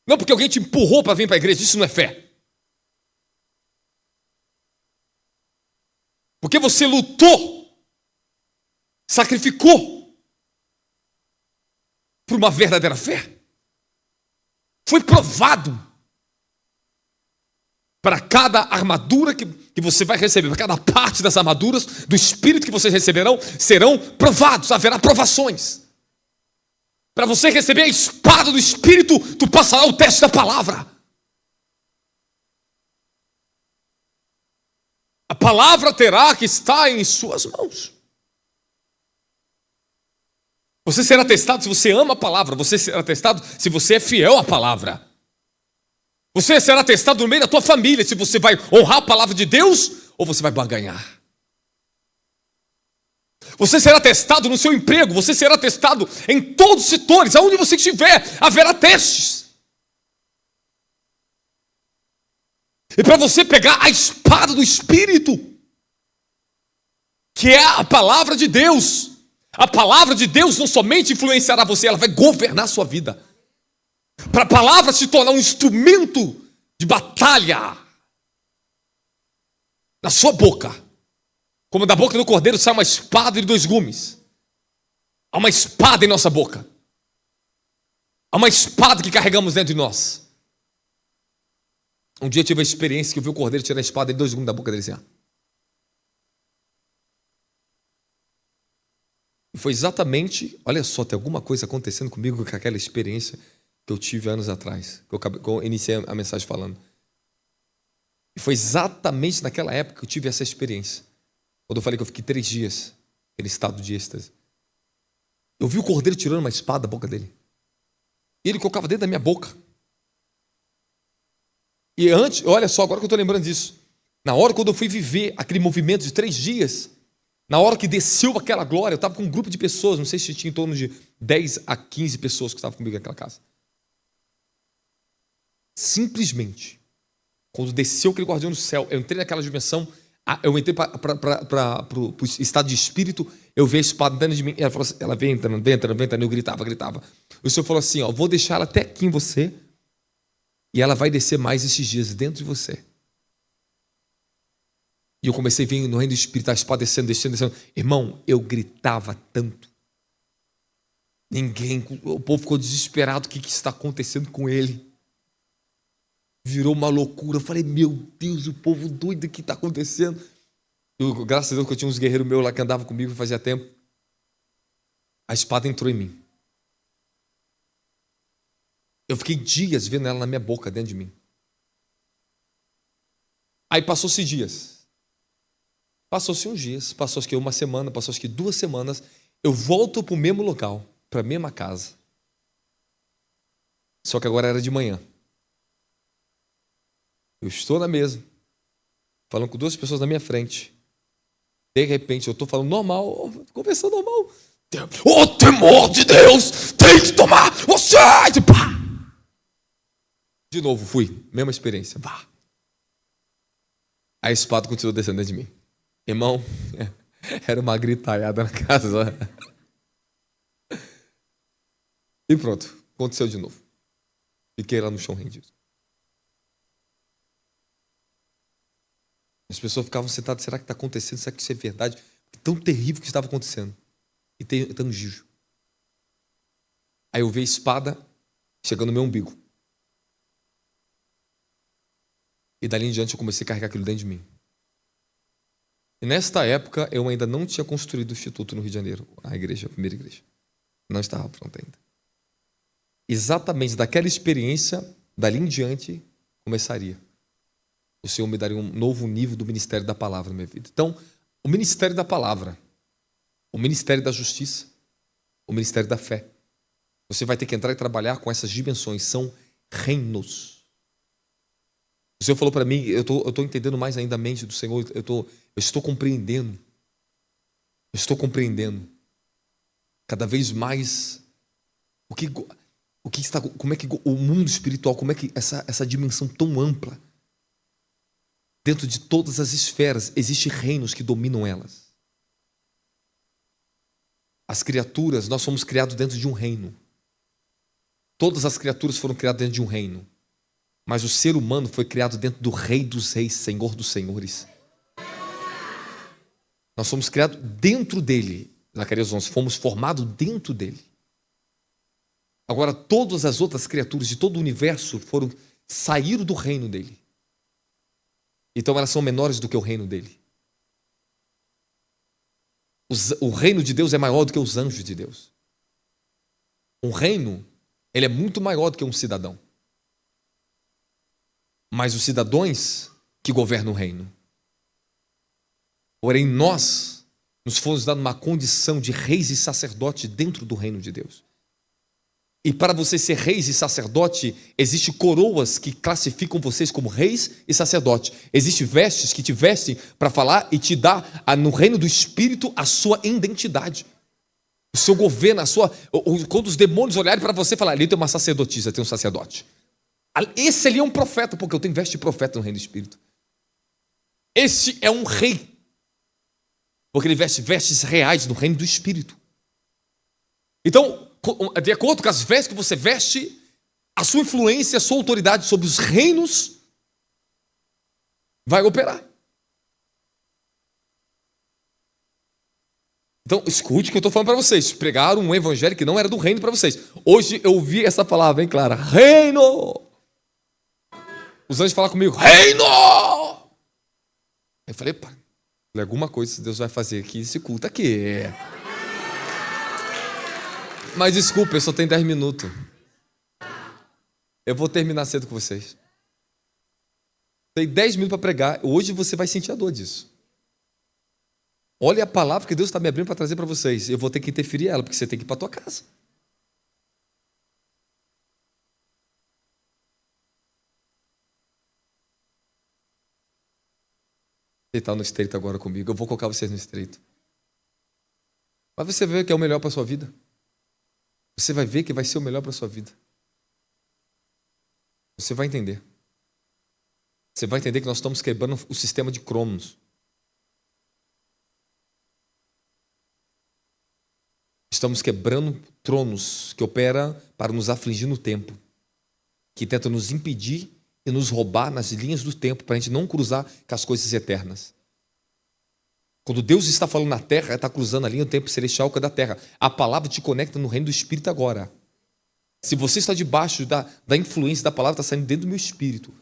[SPEAKER 1] Não porque alguém te empurrou para vir para a igreja. Isso não é fé. Porque você lutou, sacrificou por uma verdadeira fé. Foi provado. Para cada armadura que você vai receber, para cada parte das armaduras do Espírito que vocês receberão, serão provados, haverá provações. Para você receber a espada do Espírito, tu passará o teste da palavra. A palavra terá que estar em suas mãos. Você será testado se você ama a palavra, você será testado se você é fiel à palavra. Você será testado no meio da tua família, se você vai honrar a palavra de Deus ou você vai barganhar. Você será testado no seu emprego, você será testado em todos os setores, aonde você estiver, haverá testes. E para você pegar a espada do Espírito, que é a palavra de Deus, a palavra de Deus não somente influenciará você, ela vai governar a sua vida. Para a palavra se tornar um instrumento de batalha na sua boca, como da boca do cordeiro sai uma espada de 2 gumes. Há uma espada em nossa boca. Há uma espada que carregamos dentro de nós. Um dia eu tive a experiência que eu vi o cordeiro tirar a espada de 2 gumes da boca dele assim. E foi exatamente, olha só, tem alguma coisa acontecendo comigo com aquela experiência que eu tive anos atrás, que eu iniciei a mensagem falando. E foi exatamente naquela época que eu tive essa experiência. Quando eu falei que eu fiquei 3 dias, aquele estado de êxtase. Eu vi o cordeiro tirando uma espada da boca dele. E ele colocava dentro da minha boca. E antes, olha só, agora que eu estou lembrando disso. Na hora quando eu fui viver aquele movimento de 3 dias, na hora que desceu aquela glória, eu estava com um grupo de pessoas, não sei se tinha em torno de 10 a 15 pessoas que estavam comigo naquela casa. Simplesmente, quando desceu aquele guardião do céu, eu entrei naquela dimensão, eu entrei para o estado de espírito, eu vi a espada dentro de mim, ela falou assim, ela vem entrando, eu gritava. O Senhor falou assim, vou deixar ela até aqui em você, e ela vai descer mais esses dias dentro de você. E eu comecei a vir no reino do espírito, a espada descendo. Irmão, eu gritava tanto. O povo ficou desesperado, o que está acontecendo com ele? Virou uma loucura. Eu falei, meu Deus, o povo doido, o que está acontecendo? Graças a Deus que eu tinha uns guerreiros meus lá que andavam comigo fazia tempo. A espada entrou em mim. Eu fiquei dias vendo ela na minha boca, dentro de mim. Aí passou-se dias. Passou-se uns dias, passou-se uma semana, passou-se 2 semanas. Eu volto para o mesmo local, para a mesma casa. Só que agora era de manhã. Eu estou na mesa, falando com 2 pessoas na minha frente. De repente, eu estou falando normal, conversando normal. O temor de Deus tem que tomar você! De novo, fui. Mesma experiência. A espada continuou descendo dentro de mim. Irmão, era uma gritalhada na casa. E pronto, aconteceu de novo. Fiquei lá no chão rendido. As pessoas ficavam sentadas, será que está acontecendo? Será que isso é verdade? Tão terrível que estava acontecendo. E tangível. Aí eu vi a espada chegando no meu umbigo. E dali em diante eu comecei a carregar aquilo dentro de mim. E nesta época eu ainda não tinha construído o instituto no Rio de Janeiro, a primeira igreja. Não estava pronta ainda. Exatamente daquela experiência, dali em diante, começaria. O Senhor me daria um novo nível do ministério da palavra na minha vida. Então, o ministério da palavra, o ministério da justiça, o ministério da fé. Você vai ter que entrar e trabalhar com essas dimensões, são reinos. O Senhor falou para mim, eu estou entendendo mais ainda a mente do Senhor, eu estou compreendendo. Eu estou compreendendo cada vez mais como é que o mundo espiritual, como é que essa dimensão tão ampla, dentro de todas as esferas, existem reinos que dominam elas. As criaturas, nós fomos criados dentro de um reino. Todas as criaturas foram criadas dentro de um reino. Mas o ser humano foi criado dentro do Rei dos Reis, Senhor dos Senhores. Nós fomos criados dentro dele. Zacarias 11, fomos formados dentro dele. Agora, todas as outras criaturas de todo o universo saíram do reino dele. Então elas são menores do que o reino dele. O reino de Deus é maior do que os anjos de Deus. Um reino, ele é muito maior do que um cidadão. Mas os cidadãos que governam o reino. Porém, nós nos fomos dado uma condição de reis e sacerdotes dentro do reino de Deus. E para você ser reis e sacerdote, existem coroas que classificam vocês como reis e sacerdote. Existem vestes que te vestem para falar e te dá no reino do Espírito a sua identidade. O seu governo, quando os demônios olharem para você e falar, ali tem uma sacerdotisa, tem um sacerdote. Esse ali é um profeta, porque eu tenho veste de profeta no reino do Espírito. Esse é um rei, porque ele veste vestes reais no reino do Espírito. Então, de acordo com as vestes que você veste, a sua influência, a sua autoridade sobre os reinos vai operar. Então, escute o que eu estou falando para vocês. Pregaram um evangelho que não era do reino para vocês. Hoje eu ouvi essa palavra bem clara. Reino! Os anjos falaram comigo, reino! Eu falei, pá, alguma coisa Deus vai fazer aqui, esse culto aqui. Mas desculpa, eu só tenho 10 minutos. Eu vou terminar cedo com vocês. Tem 10 minutos para pregar. Hoje você vai sentir a dor disso. Olha a palavra que Deus está me abrindo para trazer para vocês. Eu vou ter que interferir ela, porque você tem que ir para a tua casa. Você está no estreito agora comigo. Eu vou colocar vocês no estreito. Mas você vê que é o melhor para a sua vida. Você vai ver que vai ser o melhor para a sua vida. Você vai entender. Você vai entender que nós estamos quebrando o sistema de Cronos. Estamos quebrando tronos que opera para nos afligir no tempo, que tenta nos impedir e nos roubar nas linhas do tempo para a gente não cruzar com as coisas eternas. Quando Deus está falando na terra, está cruzando a linha do tempo celestial que é da terra. A palavra te conecta no reino do Espírito agora. Se você está debaixo da influência da palavra, está saindo dentro do meu espírito.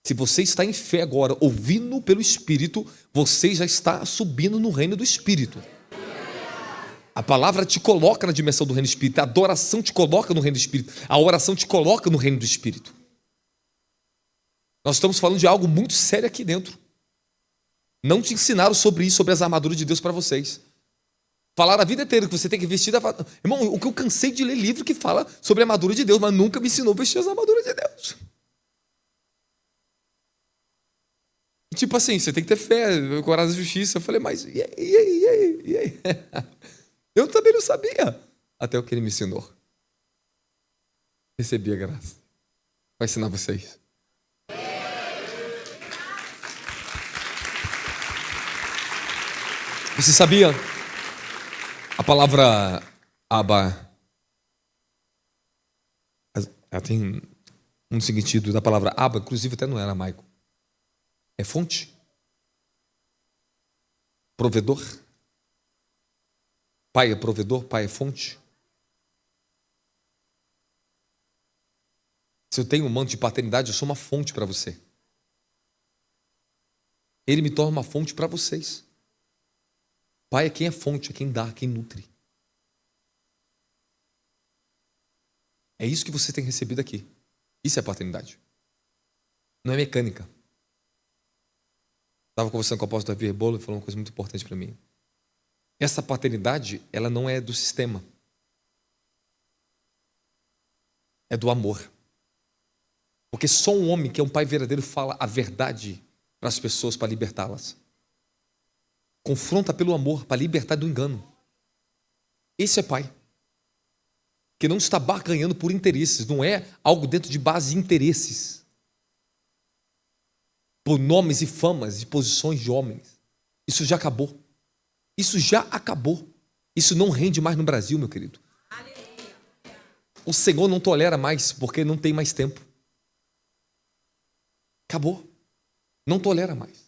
[SPEAKER 1] Se você está em fé agora, ouvindo pelo Espírito, você já está subindo no reino do Espírito. A palavra te coloca na dimensão do reino do Espírito. A adoração te coloca no reino do Espírito. A oração te coloca no reino do Espírito. Nós estamos falando de algo muito sério aqui dentro. Não te ensinaram sobre isso, sobre as armaduras de Deus para vocês. Falaram a vida inteira que você tem que vestir... Irmão, o que eu cansei de ler livro que fala sobre a armadura de Deus, mas nunca me ensinou a vestir as armaduras de Deus. Tipo assim, você tem que ter fé, coragem da justiça. Eu falei, mas e aí? Eu também não sabia. Até o que ele me ensinou. Recebi a graça. Vai ensinar vocês. Você sabia? A palavra Abba, ela tem um sentido da palavra Abba, inclusive até no aramaico. É fonte. Provedor. Pai é provedor, pai é fonte. Se eu tenho um manto de paternidade, eu sou uma fonte para você. Ele me torna uma fonte para vocês. Pai é quem é fonte, é quem dá, quem nutre. É isso que você tem recebido aqui. Isso é paternidade. Não é mecânica. Estava conversando com o apóstolo Davi Rebolo e falou uma coisa muito importante para mim. essa paternidade, ela não é do sistema. É do amor. Porque só um homem que é um pai verdadeiro fala a verdade para as pessoas, para libertá-las. Confronta pelo amor, para libertar do engano. Esse é pai. Que não está barganhando por interesses. Não é algo dentro de base de interesses. Por nomes e famas e posições de homens. Isso já acabou. Isso já acabou. Isso não rende mais no Brasil, meu querido. O Senhor não tolera mais, porque não tem mais tempo. Acabou. Não tolera mais.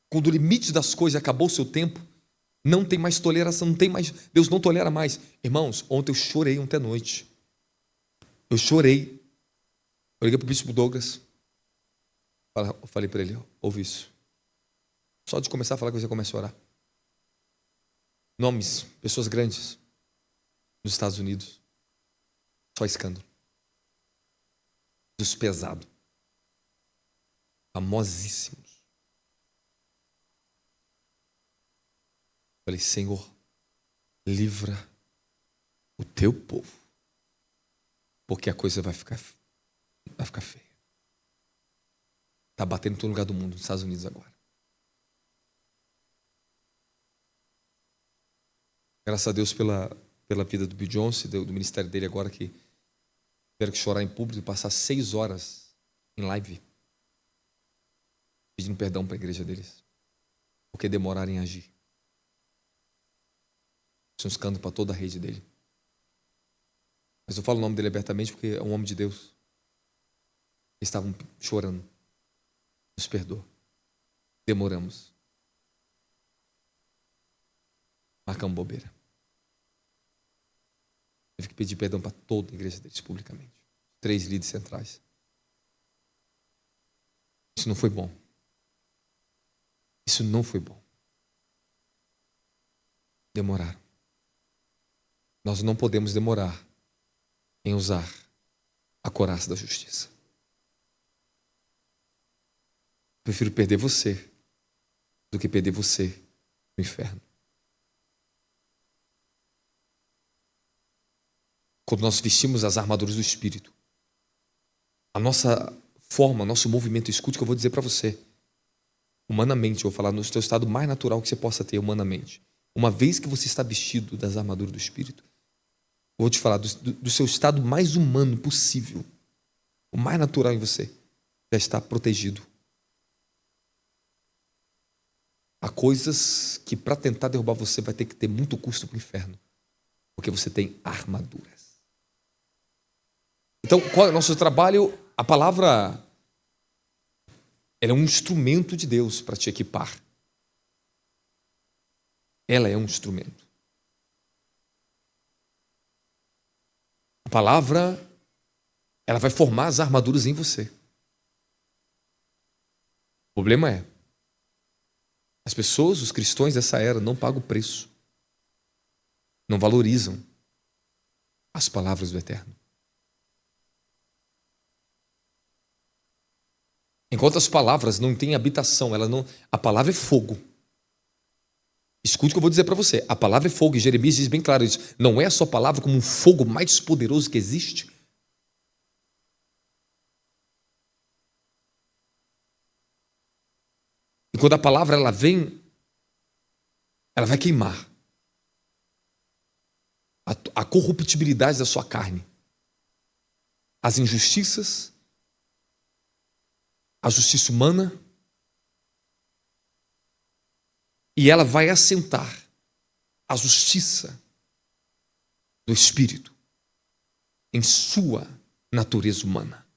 [SPEAKER 1] Quando o limite das coisas acabou o seu tempo, não tem mais toleração, não tem mais. Deus não tolera mais. Irmãos, ontem eu chorei ontem à noite. Eu chorei. Eu liguei para o bispo Douglas. Eu falei para ele, ouve isso. Só de começar a falar que você começa a orar. Nomes, pessoas grandes nos Estados Unidos. Só escândalo. Dos pesados. Famosíssimos. Falei, Senhor, livra o teu povo, porque a coisa vai ficar feia. Está batendo em todo lugar do mundo, nos Estados Unidos agora. Graças a Deus pela vida do Bill Johnson, do ministério dele agora, que tiveram que chorar em público e passar 6 horas em live, pedindo perdão para a igreja deles, porque demoraram em agir. Isso é um escândalo para toda a rede dele. Mas eu falo o nome dele abertamente porque é um homem de Deus. Eles estavam chorando. Nos perdoa. Demoramos. Marcamos bobeira. Teve que pedir perdão para toda a igreja deles publicamente. 3 líderes centrais. Isso não foi bom. Isso não foi bom. Demoraram. Nós não podemos demorar em usar a couraça da justiça. Prefiro perder você do que perder você no inferno. Quando nós vestimos as armaduras do Espírito, a nossa forma, nosso movimento, escute o que eu vou dizer para você. Humanamente, eu vou falar no seu estado mais natural que você possa ter humanamente. Uma vez que você está vestido das armaduras do Espírito, eu vou te falar do seu estado mais humano possível, o mais natural em você, já está protegido. Há coisas que para tentar derrubar você vai ter que ter muito custo para o inferno, porque você tem armaduras. Então, qual é o nosso trabalho? A palavra, ela é um instrumento de Deus para te equipar. Ela é um instrumento. A palavra, ela vai formar as armaduras em você. O problema é, as pessoas, os cristãos dessa era, não pagam o preço. Não valorizam as palavras do Eterno. Enquanto as palavras não têm habitação, a palavra é fogo. Escute o que eu vou dizer para você. A palavra é fogo, e Jeremias diz bem claro isso. Não é a sua palavra como um fogo mais poderoso que existe? E quando a palavra ela vem, ela vai queimar a corruptibilidade da sua carne, as injustiças, a justiça humana, e ela vai assentar a justiça do Espírito em sua natureza humana.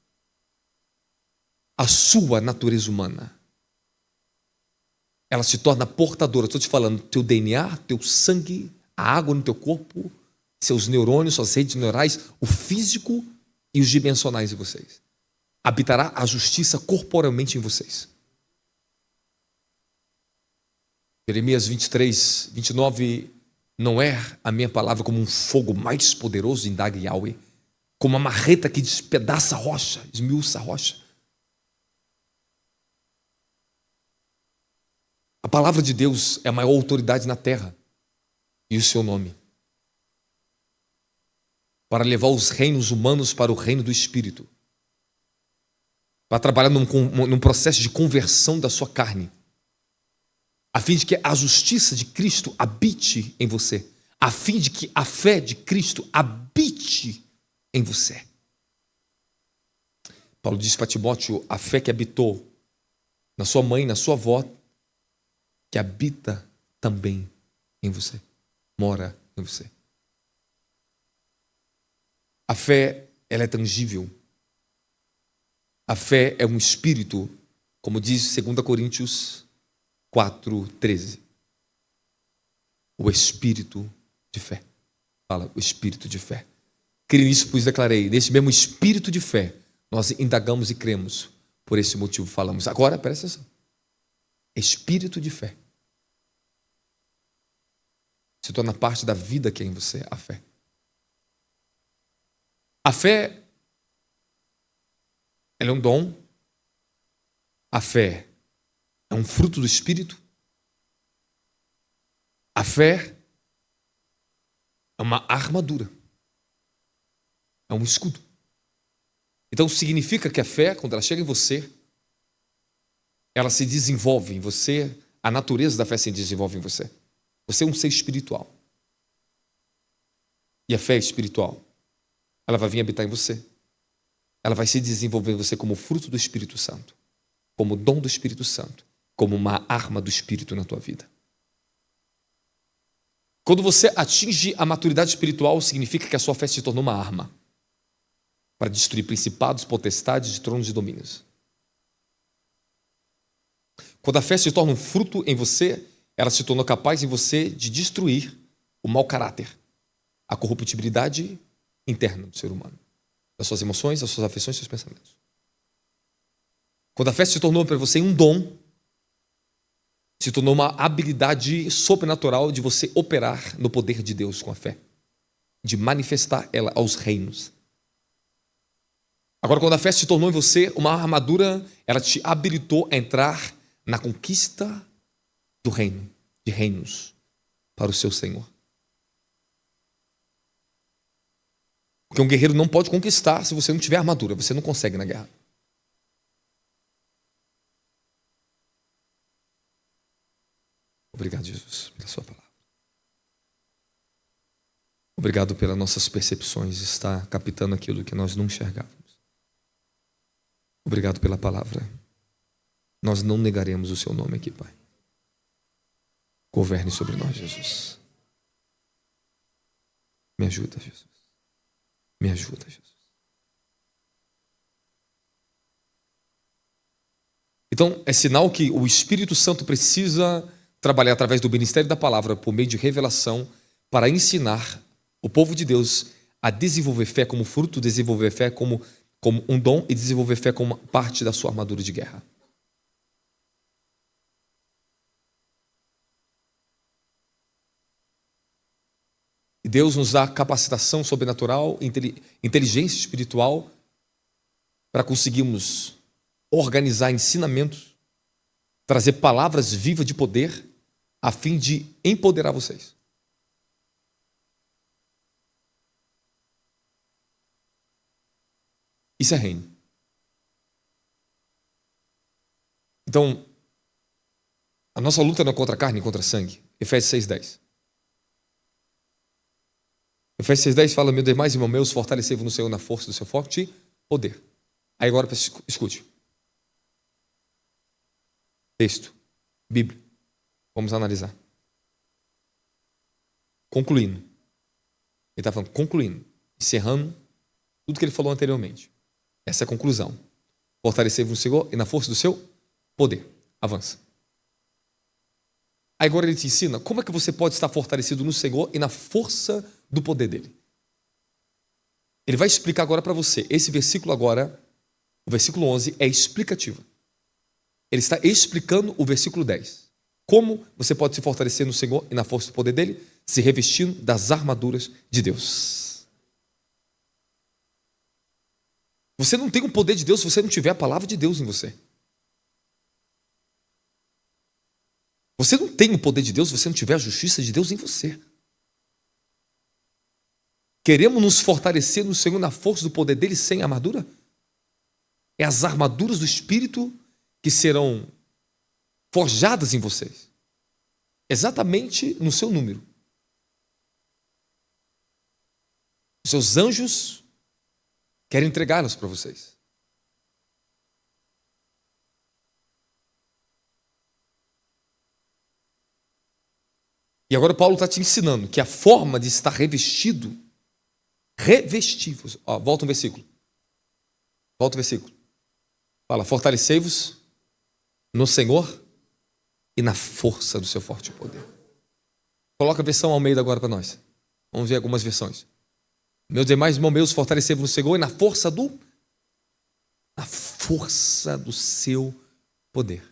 [SPEAKER 1] A sua natureza humana, ela se torna portadora. Estou te falando, teu DNA, teu sangue, a água no teu corpo, seus neurônios, suas redes neurais, o físico e os dimensionais em vocês. Habitará a justiça corporalmente em vocês. Jeremias 23, 29, não é a minha palavra como um fogo mais poderoso, indaga Yahweh, como uma marreta que despedaça a rocha, esmiuça a rocha. A palavra de Deus é a maior autoridade na terra. e o seu nome, para levar os reinos humanos para o reino do Espírito, para trabalhar num processo de conversão da sua carne, a fim de que a justiça de Cristo habite em você, a fim de que a fé de Cristo habite em você. Paulo diz para Timóteo: a fé que habitou na sua mãe, na sua avó, que habita também em você, mora em você. A fé, ela é tangível. A fé é um espírito, como diz 2 Coríntios 4:13. O espírito de fé. Fala, o espírito de fé. Creio nisso, pois declarei. Nesse mesmo espírito de fé, nós indagamos e cremos. Por esse motivo falamos. Agora, presta atenção. Espírito de fé se torna parte da vida que é em você, a fé. A fé, ela é um dom. A fé é um fruto do Espírito. A fé é uma armadura. É um escudo. Então significa que a fé, quando ela chega em você, ela se desenvolve em você, a natureza da fé se desenvolve em você. Você é um ser espiritual. E a fé espiritual, ela vai vir habitar em você. Ela vai se desenvolver em você como fruto do Espírito Santo, como dom do Espírito Santo, como uma arma do Espírito na tua vida. Quando você atinge a maturidade espiritual, significa que a sua fé se tornou uma arma para destruir principados, potestades, tronos e domínios. Quando a fé se torna um fruto em você, ela se tornou capaz em você de destruir o mau caráter, a corruptibilidade interna do ser humano, das suas emoções, das suas afeições, dos seus pensamentos. Quando a fé se tornou para você um dom, se tornou uma habilidade sobrenatural de você operar no poder de Deus com a fé, de manifestar ela aos reinos. Agora, quando a fé se tornou em você uma armadura, ela te habilitou a entrar na conquista do reino, de reinos, para o seu Senhor. Porque um guerreiro não pode conquistar se você não tiver armadura, você não consegue na guerra. Obrigado, Jesus, pela sua palavra. Obrigado pelas nossas percepções, estar captando aquilo que nós não enxergávamos. Obrigado pela palavra. Nós não negaremos o seu nome aqui, Pai. Governe sobre nós, Jesus. Me ajuda, Jesus. Me ajuda, Jesus. Então, é sinal que o Espírito Santo precisa trabalhar através do ministério da palavra por meio de revelação para ensinar o povo de Deus a desenvolver fé como fruto, desenvolver fé como um dom e desenvolver fé como parte da sua armadura de guerra. E Deus nos dá capacitação sobrenatural, inteligência espiritual para conseguirmos organizar ensinamentos, trazer palavras vivas de poder a fim de empoderar vocês. Isso é reino. Então, a nossa luta não é contra a carne e contra a sangue. Efésios 6:10. Efésios 6:10 fala: meu demais irmão meus, fortalecei-vos no Senhor na força do seu forte poder. Aí agora escute. Texto, Bíblia. Vamos analisar. Concluindo. Ele está falando, concluindo, encerrando tudo que ele falou anteriormente. Essa é a conclusão. Fortalecei-vos no Senhor e na força do seu poder. Avança. Aí agora ele te ensina como é que você pode estar fortalecido no Senhor e na força do poder dele. Ele vai explicar agora para você. Esse versículo agora, o versículo 11, é explicativo. Ele está explicando o versículo 10. Como você pode se fortalecer no Senhor e na força do poder dele, se revestindo das armaduras de Deus. Você não tem o poder de Deus se você não tiver a palavra de Deus em você. Você não tem o poder de Deus se você não tiver a justiça de Deus em você. Queremos nos fortalecer no Senhor na força do poder dele sem armadura? É as armaduras do Espírito que serão forjadas em vocês, exatamente no seu número. Os seus anjos querem entregá-las para vocês. E agora Paulo está te ensinando que a forma de estar revestido, revestivos. Volta um versículo. Volta o versículo. Fala, fortalecei-vos no Senhor e na força do seu forte poder. Coloca a versão Almeida agora para nós. Vamos ver algumas versões. Meus demais irmãos meus, fortalecei-vos no Senhor e na força do seu poder.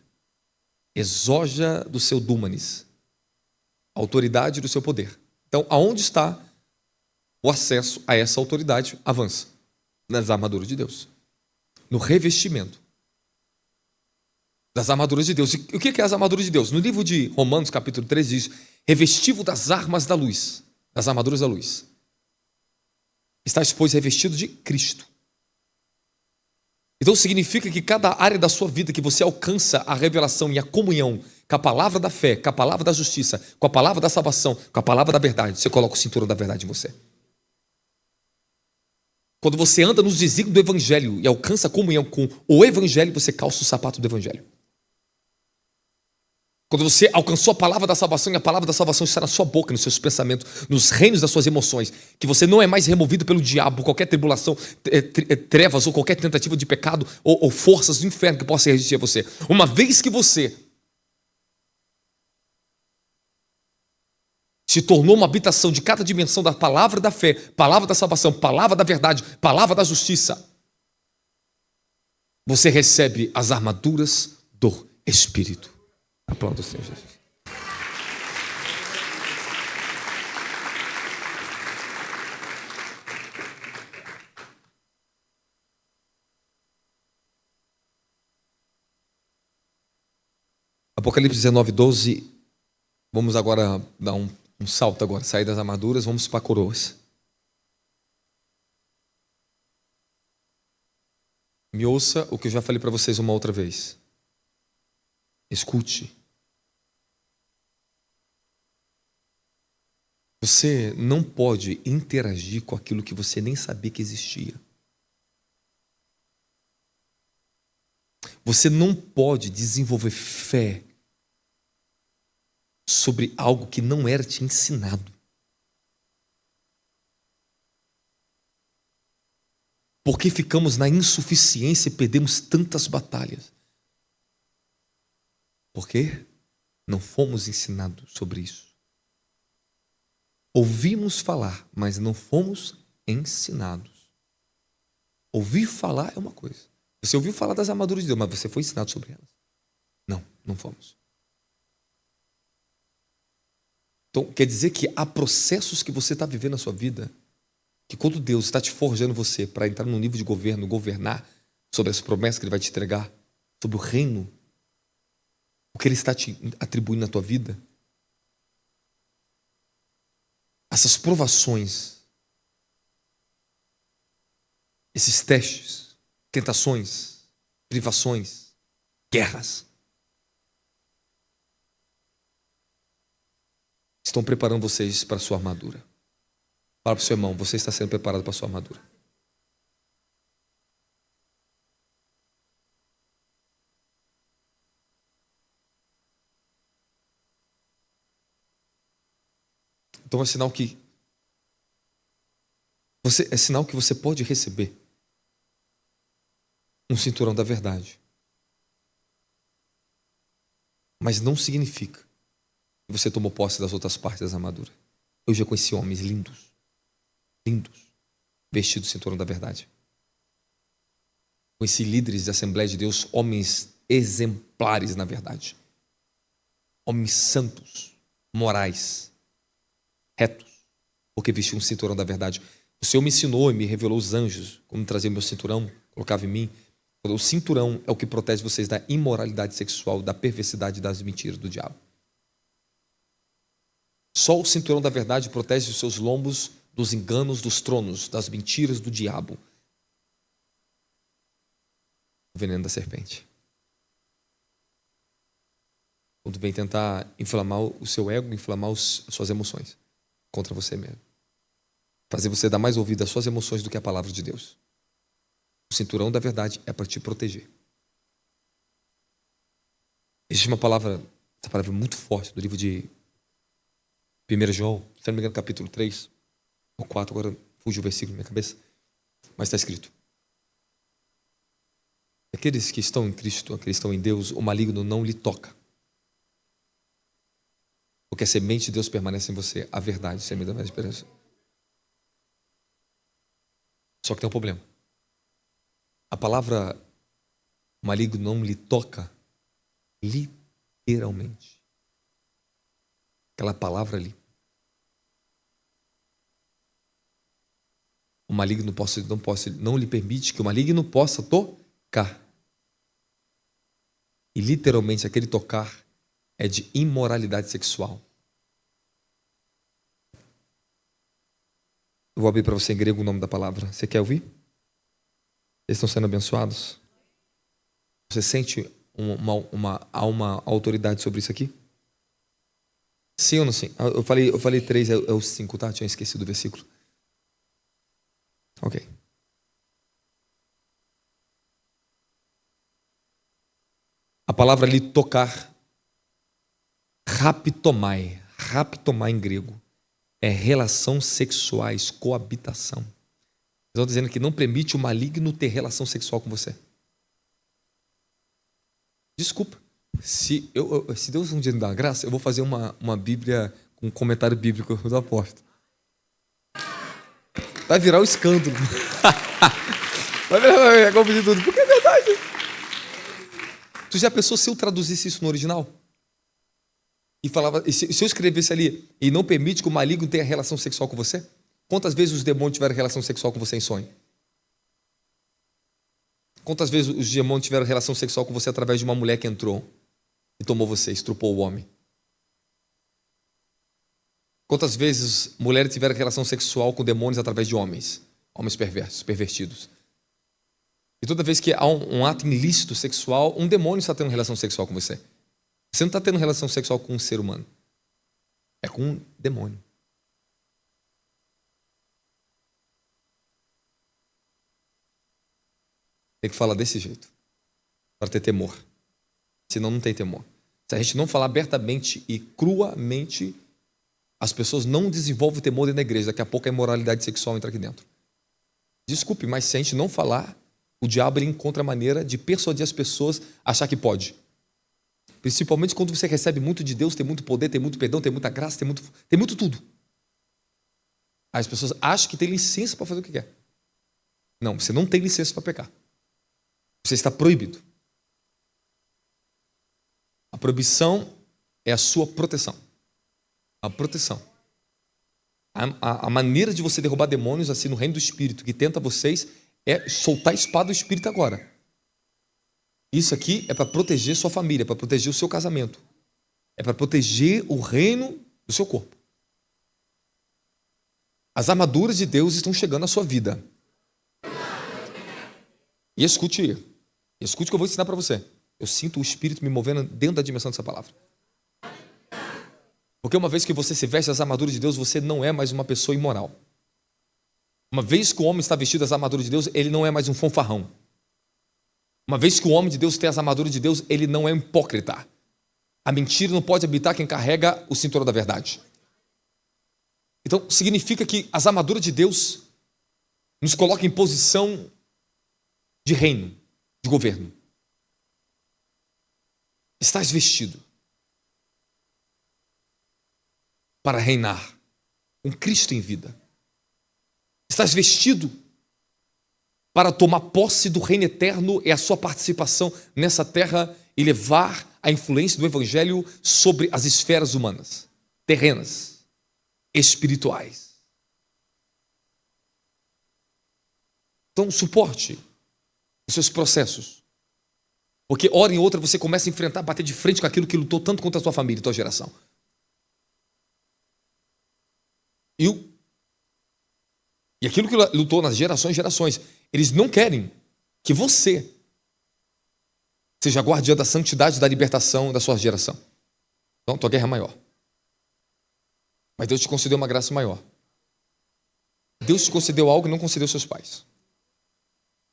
[SPEAKER 1] Exógia do seu dunamis. Autoridade do seu poder. Então, aonde está o acesso a essa autoridade? Avança nas armaduras de Deus, no revestimento das armaduras de Deus. E o que é as armaduras de Deus? No livro de Romanos, capítulo 3, diz: revestivo das armas da luz, das armaduras da luz. Está, pois, revestido de Cristo. Então significa que cada área da sua vida que você alcança a revelação e a comunhão com a palavra da fé, com a palavra da justiça, com a palavra da salvação, com a palavra da verdade, você coloca o cinturão da verdade em você. Quando você anda nos desígnios do Evangelho e alcança a comunhão com o Evangelho, você calça o sapato do Evangelho. Quando você alcançou a palavra da salvação e a palavra da salvação está na sua boca, nos seus pensamentos, nos reinos das suas emoções, que você não é mais removido pelo diabo, qualquer tribulação, trevas ou qualquer tentativa de pecado ou forças do inferno que possa resistir a você. Uma vez que você se tornou uma habitação de cada dimensão da palavra da fé, palavra da salvação, palavra da verdade, palavra da justiça, você recebe as armaduras do Espírito. Aplauda o Senhor Jesus. Apocalipse 19, 12. Vamos agora dar um salto agora, sair das armaduras, vamos para coroas. Me ouça o que eu já falei para vocês uma outra vez. Escute. Você não pode interagir com aquilo que você nem sabia que existia. Você não pode desenvolver fé sobre algo que não era te ensinado. Porque ficamos na insuficiência e perdemos tantas batalhas. Por quê? Não fomos ensinados sobre isso. Ouvimos falar, mas não fomos ensinados. Ouvir falar é uma coisa. Você ouviu falar das armaduras de Deus, mas você foi ensinado sobre elas? Não, não fomos. Então, quer dizer que há processos que você está vivendo na sua vida, que quando Deus está te forjando você para entrar num nível de governo, governar sobre as promessas que Ele vai te entregar, sobre o reino, o que Ele está te atribuindo na tua vida, essas provações, esses testes, tentações, privações, guerras, estão preparando vocês para a sua armadura. Fala para o seu irmão, você está sendo preparado para a sua armadura. Então é sinal que você pode receber um cinturão da verdade. Mas não significa que você tomou posse das outras partes da armadura. Eu já conheci homens lindos, vestidos do cinturão da verdade. Conheci líderes da Assembleia de Deus, homens exemplares na verdade. Homens santos, morais, retos, porque vestiam um cinturão da verdade. O Senhor me ensinou e me revelou os anjos, como trazer o meu cinturão, colocava em mim. O cinturão é o que protege vocês da imoralidade sexual, da perversidade e das mentiras do diabo. Só o cinturão da verdade protege os seus lombos dos enganos dos tronos, das mentiras do diabo. O veneno da serpente. Quando vem tentar inflamar o seu ego, inflamar as suas emoções contra você mesmo. Fazer você dar mais ouvido às suas emoções do que à palavra de Deus. O cinturão da verdade é para te proteger. Existe uma palavra, essa palavra é muito forte, do livro de 1 João, se não me engano, capítulo 3 ou 4, agora fugiu o versículo na minha cabeça, mas está escrito: aqueles que estão em Cristo, aqueles que estão em Deus, o maligno não lhe toca. Porque a semente de Deus permanece em você, a verdade, a semente da verdade permanece. Só que tem um problema. A palavra maligno não lhe toca, literalmente. Aquela palavra ali. O maligno não lhe permite que o maligno possa tocar. E literalmente aquele tocar é de imoralidade sexual. Eu vou abrir para você em grego o nome da palavra. Você quer ouvir? Eles estão sendo abençoados? Você sente uma autoridade sobre isso aqui? Sim ou não sim? Eu falei 3, é o 5, tá? Tinha esquecido o versículo. Ok. A palavra ali tocar, raptomai em grego, é relação sexuais, coabitação. Estão dizendo que não permite o maligno ter relação sexual com você. Desculpa. Se Deus um dia me dá uma graça, eu vou fazer uma Bíblia com um comentário bíblico do apóstolo. Vai virar um escândalo. Vai confundir tudo, porque é verdade. Tu já pensou se eu traduzisse isso no original? E falava, se eu escrevesse ali, e não permite que o maligno tenha relação sexual com você? Quantas vezes os demônios tiveram relação sexual com você em sonho? Quantas vezes os demônios tiveram relação sexual com você através de uma mulher que entrou e tomou você, estrupou o homem? Quantas vezes mulheres tiveram relação sexual com demônios através de homens perversos, pervertidos? E toda vez que há um ato ilícito sexual, um demônio está tendo relação sexual com você. Você não está tendo relação sexual com um ser humano. É com um demônio. Tem que falar desse jeito. Para ter temor. Senão não tem temor. Se a gente não falar abertamente e cruamente, as pessoas não desenvolvem temor dentro da igreja. Daqui a pouco a imoralidade sexual entra aqui dentro. Desculpe, mas se a gente não falar, o diabo ele encontra a maneira de persuadir as pessoas a achar que pode. Principalmente quando você recebe muito de Deus, tem muito poder, tem muito perdão, tem muita graça, tem muito tudo. Aí as pessoas acham que tem licença para fazer o que quer. Não, você não tem licença para pecar. Você está proibido. A proibição é a sua proteção. A proteção. A maneira de você derrubar demônios assim no reino do Espírito que tenta vocês é soltar a espada do Espírito agora. Isso aqui é para proteger sua família, para proteger o seu casamento. É para proteger o reino do seu corpo. As armaduras de Deus estão chegando à sua vida. E escute o que eu vou ensinar para você. Eu sinto o Espírito me movendo dentro da dimensão dessa palavra. Porque uma vez que você se veste as armaduras de Deus, você não é mais uma pessoa imoral. Uma vez que o homem está vestido das armaduras de Deus, ele não é mais um fanfarrão. Uma vez que o homem de Deus tem as armaduras de Deus, ele não é um hipócrita. A mentira não pode habitar quem carrega o cinturão da verdade. Então, significa que as armaduras de Deus nos colocam em posição de reino, de governo. Estás vestido para reinar com Cristo em vida. Estás vestido para tomar posse do reino eterno e a sua participação nessa terra e levar a influência do Evangelho sobre as esferas humanas, terrenas, espirituais. Então, suporte os seus processos. Porque, hora em outra, você começa a enfrentar, bater de frente com aquilo que lutou tanto contra a sua família e a tua geração. E E aquilo que lutou nas gerações e gerações, eles não querem que você seja guardiã da santidade, da libertação da sua geração. Então, tua guerra é maior. Mas Deus te concedeu uma graça maior. Deus te concedeu algo que não concedeu seus pais.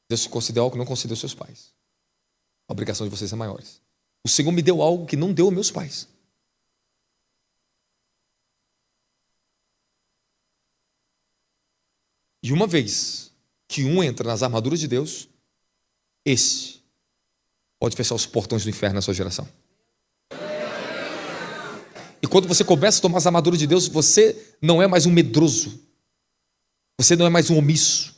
[SPEAKER 1] Deus te concedeu algo que não concedeu seus pais. A obrigação de vocês é maior. O Senhor me deu algo que não deu aos meus pais. E uma vez que um entra nas armaduras de Deus, esse pode fechar os portões do inferno na sua geração. E quando você começa a tomar as armaduras de Deus, você não é mais um medroso. Você não é mais um omisso.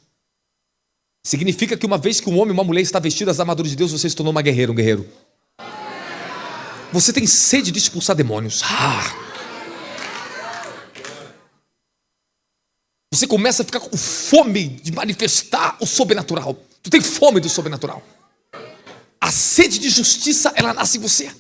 [SPEAKER 1] Significa que uma vez que um homem e uma mulher está vestido das armaduras de Deus, você se tornou uma guerreira, um guerreiro. Você tem sede de expulsar demônios. Você começa a ficar com fome de manifestar o sobrenatural. Tu tem fome do sobrenatural. A sede de justiça, ela nasce em você.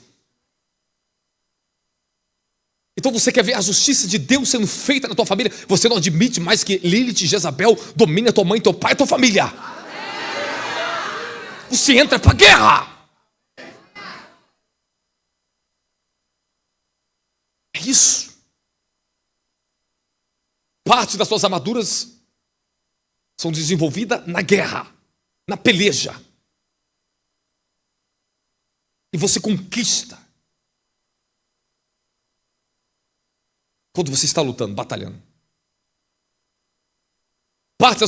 [SPEAKER 1] Então você quer ver a justiça de Deus sendo feita na tua família. Você não admite mais que Lilith e Jezabel domine a tua mãe, teu pai e tua família. Você entra para a guerra. É isso. Parte das suas armaduras são desenvolvidas na guerra, na peleja. E você conquista quando você está lutando, batalhando. Parte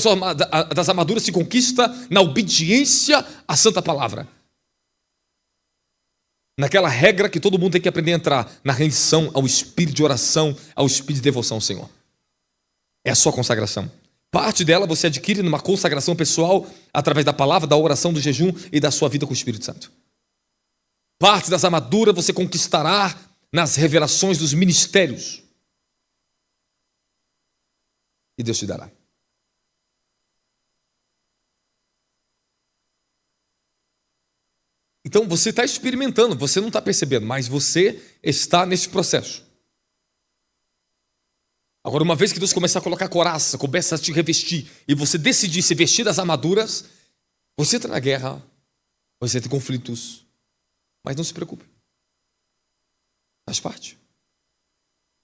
[SPEAKER 1] das armaduras se conquista na obediência à santa palavra. Naquela regra que todo mundo tem que aprender a entrar, na rendição ao espírito de oração, ao espírito de devoção ao Senhor. É a sua consagração. Parte dela você adquire numa consagração pessoal, através da palavra, da oração, do jejum e da sua vida com o Espírito Santo. Parte das armaduras você conquistará nas revelações dos ministérios. E Deus te dará. Então você está experimentando, você não está percebendo, mas você está nesse processo. Agora, uma vez que Deus começar a colocar coraça, começa a te revestir, e você decidir se vestir das armaduras, você entra na guerra, você tem conflitos, mas não se preocupe. Faz parte.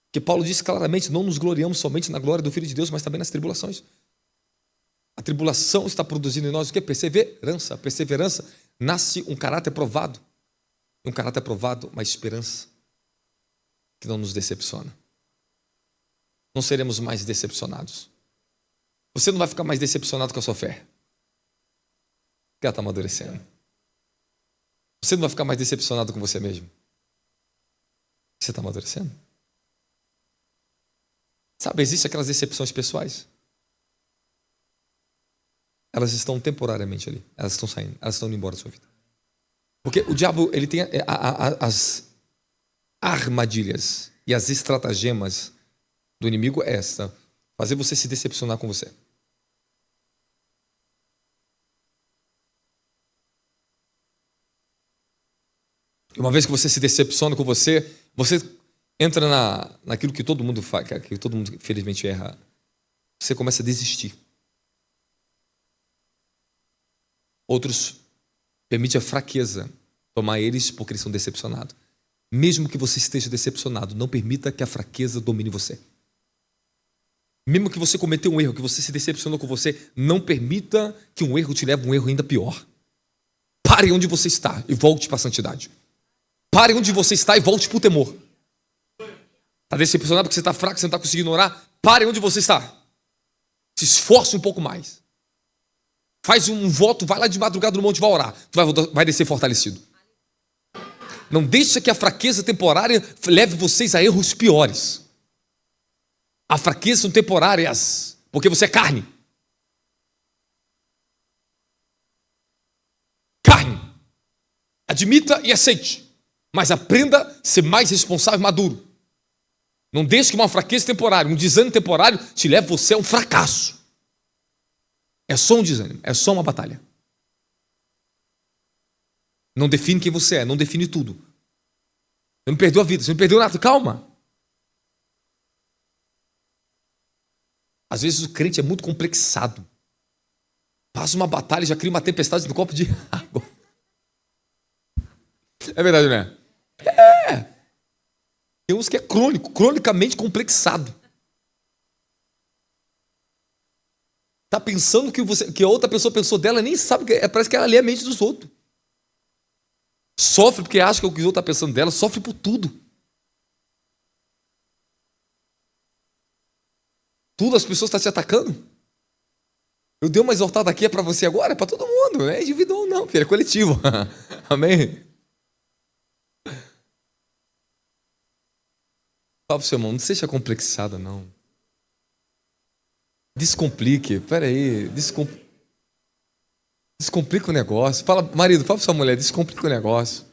[SPEAKER 1] Porque Paulo disse claramente, não nos gloriamos somente na glória do Filho de Deus, mas também nas tribulações. A tribulação está produzindo em nós o quê? Perseverança. A perseverança nasce um caráter provado. E um caráter provado, uma esperança que não nos decepciona. Não seremos mais decepcionados. Você não vai ficar mais decepcionado com a sua fé. Porque ela está amadurecendo. Você não vai ficar mais decepcionado com você mesmo. Você está amadurecendo. Sabe, existem aquelas decepções pessoais. Elas estão temporariamente ali. Elas estão saindo. Elas estão indo embora da sua vida. Porque o diabo, ele tem as armadilhas e as estratagemas do inimigo é esta: fazer você se decepcionar com você. Uma vez que você se decepciona com você, você entra naquilo que todo mundo faz, que todo mundo infelizmente erra. Você começa a desistir. Outros permitem a fraqueza tomar eles porque eles são decepcionados. Mesmo que você esteja decepcionado, não permita que a fraqueza domine você. Mesmo que você cometeu um erro, que você se decepcionou com você, não permita que um erro te leve a um erro ainda pior. Pare onde você está e volte para a santidade. Pare onde você está e volte para o temor. Está decepcionado porque você está fraco, você não está conseguindo orar? Pare onde você está. Se esforce um pouco mais. Faz um voto, vai lá de madrugada no monte e vai orar. Tu vai descer fortalecido. Não deixe que a fraqueza temporária leve vocês a erros piores. A fraqueza são temporárias, porque você é carne. Carne. Admita e aceite. Mas aprenda a ser mais responsável e maduro. Não deixe que uma fraqueza temporária, um desânimo temporário, te leve você a um fracasso. É só um desânimo, é só uma batalha. Não define quem você é, não define tudo. Você não perdeu a vida, você não perdeu nada, calma. Às vezes o crente é muito complexado. Passa uma batalha e já cria uma tempestade no copo de água. É verdade, né? Tem uns que é crônico, cronicamente complexado. Tá pensando que a outra pessoa pensou dela, nem sabe, parece que ela lê a mente dos outros. Sofre porque acha que o que o outro está pensando dela, sofre por tudo. Tudo as pessoas estão te atacando. Eu dei uma exortada aqui, é para você agora, é para todo mundo, não é individual não, filho, é coletivo. Amém? Fala pro seu irmão, não seja complexada não. Descomplique, peraí, descomplica o negócio. Fala, marido, fala pra sua mulher, descomplica o negócio.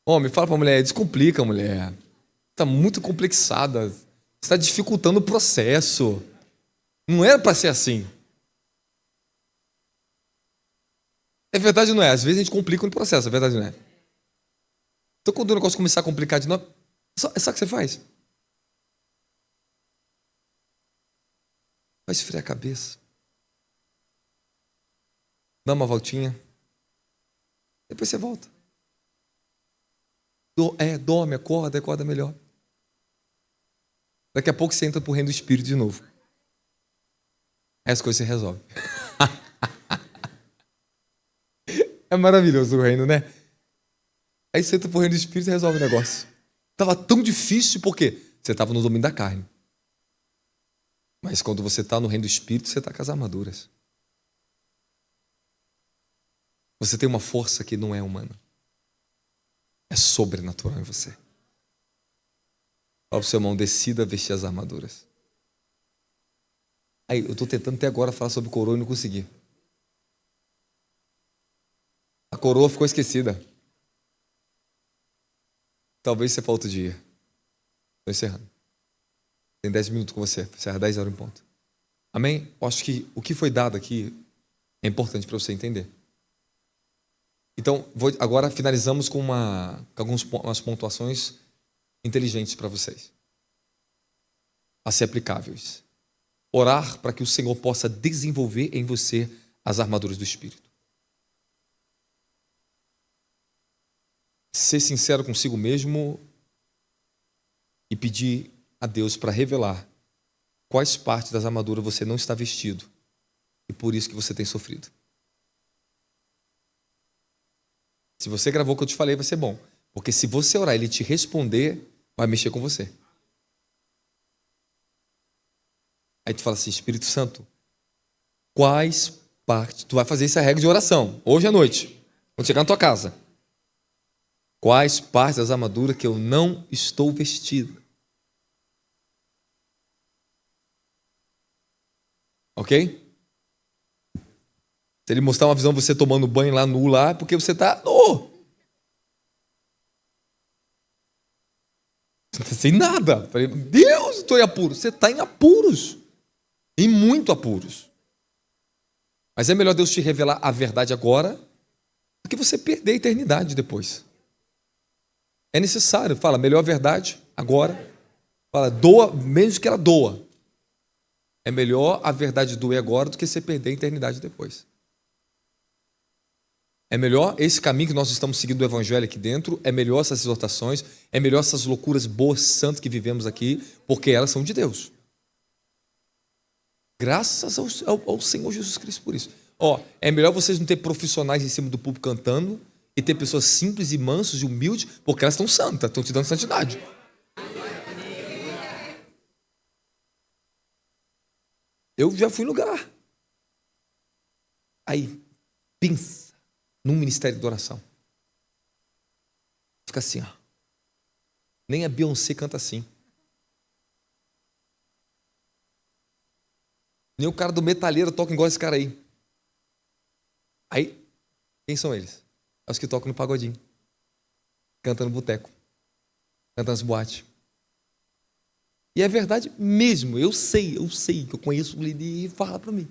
[SPEAKER 1] Homem, fala pra mulher, descomplica a mulher. Está muito complexada, está dificultando o processo. Não era para ser assim. É verdade ou não é? Às vezes a gente complica no processo, é verdade ou não é? Então quando o negócio começar a complicar de novo, sabe o que você faz? Vai esfriar a cabeça. Dá uma voltinha. Depois você volta. Dorme, acorda melhor. Daqui a pouco você entra pro reino do Espírito de novo. Aí as coisas se resolvem. É maravilhoso o reino, né? Aí você entra pro reino do Espírito e resolve o negócio. Tava tão difícil, por quê? Você estava no domínio da carne. Mas quando você está no reino do Espírito, você está com as armaduras. Você tem uma força que não é humana. É sobrenatural em você. Fala pro seu irmão, decida vestir as armaduras. Aí, eu estou tentando até agora falar sobre coroa e não consegui. A coroa ficou esquecida. Talvez você falte o dia. Estou encerrando. Tem 10 minutos com você. Encerra 10 horas em ponto. Amém? Eu acho que o que foi dado aqui é importante para você entender. Então, agora finalizamos com umas pontuações inteligentes para vocês. A ser aplicáveis. Orar para que o Senhor possa desenvolver em você as armaduras do Espírito. Ser sincero consigo mesmo e pedir a Deus para revelar quais partes das armaduras você não está vestido e por isso que você tem sofrido. Se você gravou o que eu te falei, vai ser bom. Porque se você orar e ele te responder, vai mexer com você. Aí tu fala assim, Espírito Santo, quais partes... Tu vai fazer essa regra de oração, hoje à noite, quando chegar na tua casa. Quais partes das armaduras que eu não estou vestido? Ok? Se ele mostrar uma visão de você tomando banho lá nu lá, é porque você está nu. Você não está sem nada. Falei, Deus, estou em apuros. Você está em apuros. Em muito apuros. Mas é melhor Deus te revelar a verdade agora do que você perder a eternidade depois. É necessário. Fala, melhor a verdade agora. Fala, doa, menos que ela doa. É melhor a verdade doer agora do que você perder a eternidade depois. É melhor esse caminho que nós estamos seguindo do Evangelho aqui dentro, é melhor essas exortações, é melhor essas loucuras boas, santas que vivemos aqui, porque elas são de Deus. Graças ao Senhor Jesus Cristo por isso. É melhor vocês não ter profissionais em cima do púlpito cantando e ter pessoas simples e mansas e humildes, porque elas estão santas, estão te dando santidade. Eu já fui em lugar. Aí, pensa num ministério de oração. Fica assim, ó. Nem a Beyoncé canta assim. Nem o cara do metalheiro toca igual esse cara aí. Aí, quem são eles? É os que tocam no pagodinho. Cantam no boteco. Cantam nas boates. E é verdade mesmo. Eu sei que eu conheço o líder e fala para mim.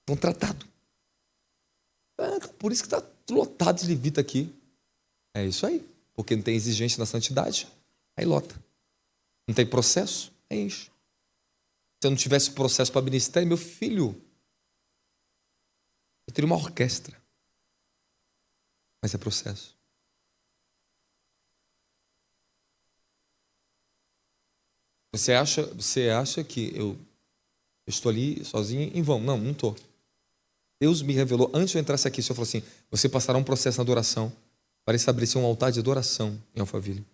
[SPEAKER 1] Contratado. Por isso que está lotado de levita aqui. É isso aí. Porque não tem exigência na santidade, aí lota. Não tem processo, aí enche. Se eu não tivesse processo para ministério, meu filho, eu teria uma orquestra. Mas é processo. Você acha que eu estou ali sozinho em vão? Não, não estou. Deus me revelou, antes de eu entrasse aqui, o Senhor falou assim, você passará um processo na adoração para estabelecer um altar de adoração em Alphaville.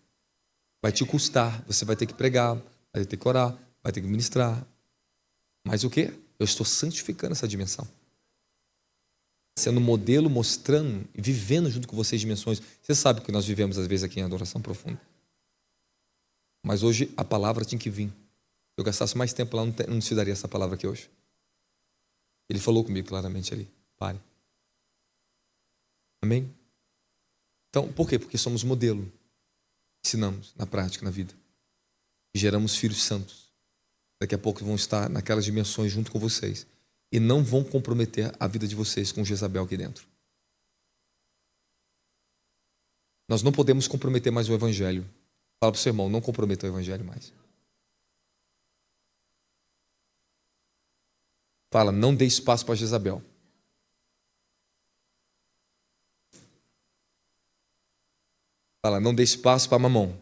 [SPEAKER 1] Vai te custar, você vai ter que pregar, vai ter que orar, vai ter que ministrar. Mas o quê? Eu estou santificando essa dimensão. Sendo modelo, mostrando e vivendo junto com vocês dimensões. Você sabe que nós vivemos às vezes aqui em adoração profunda. Mas hoje a palavra tinha que vir. Se eu gastasse mais tempo lá, não te daria essa palavra aqui hoje. Ele falou comigo claramente ali. Pare. Amém? Então, por quê? Porque somos modelo. Ensinamos na prática, na vida. E geramos filhos santos. Daqui a pouco vão estar naquelas dimensões junto com vocês. E não vão comprometer a vida de vocês com Jezabel aqui dentro. Nós não podemos comprometer mais o evangelho. Fala para o seu irmão, não comprometa o evangelho mais. Fala, não dê espaço para Jezabel. Fala, não dê espaço para Mamão.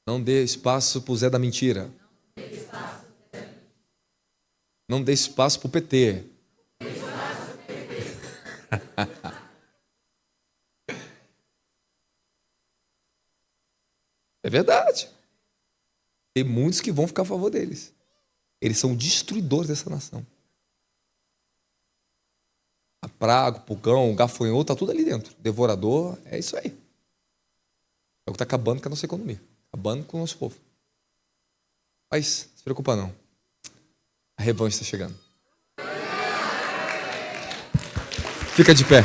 [SPEAKER 1] Não dê espaço para o Zé da Mentira. Não dê espaço para o PT. É verdade. Tem muitos que vão ficar a favor deles. Eles são destruidores dessa nação. A praga, o pulgão, o gafanhoto, está tudo ali dentro. Devorador, é isso aí. É o que está acabando com a nossa economia. Acabando com o nosso povo. Mas, não se preocupa não. A revanche está chegando. Fica de pé.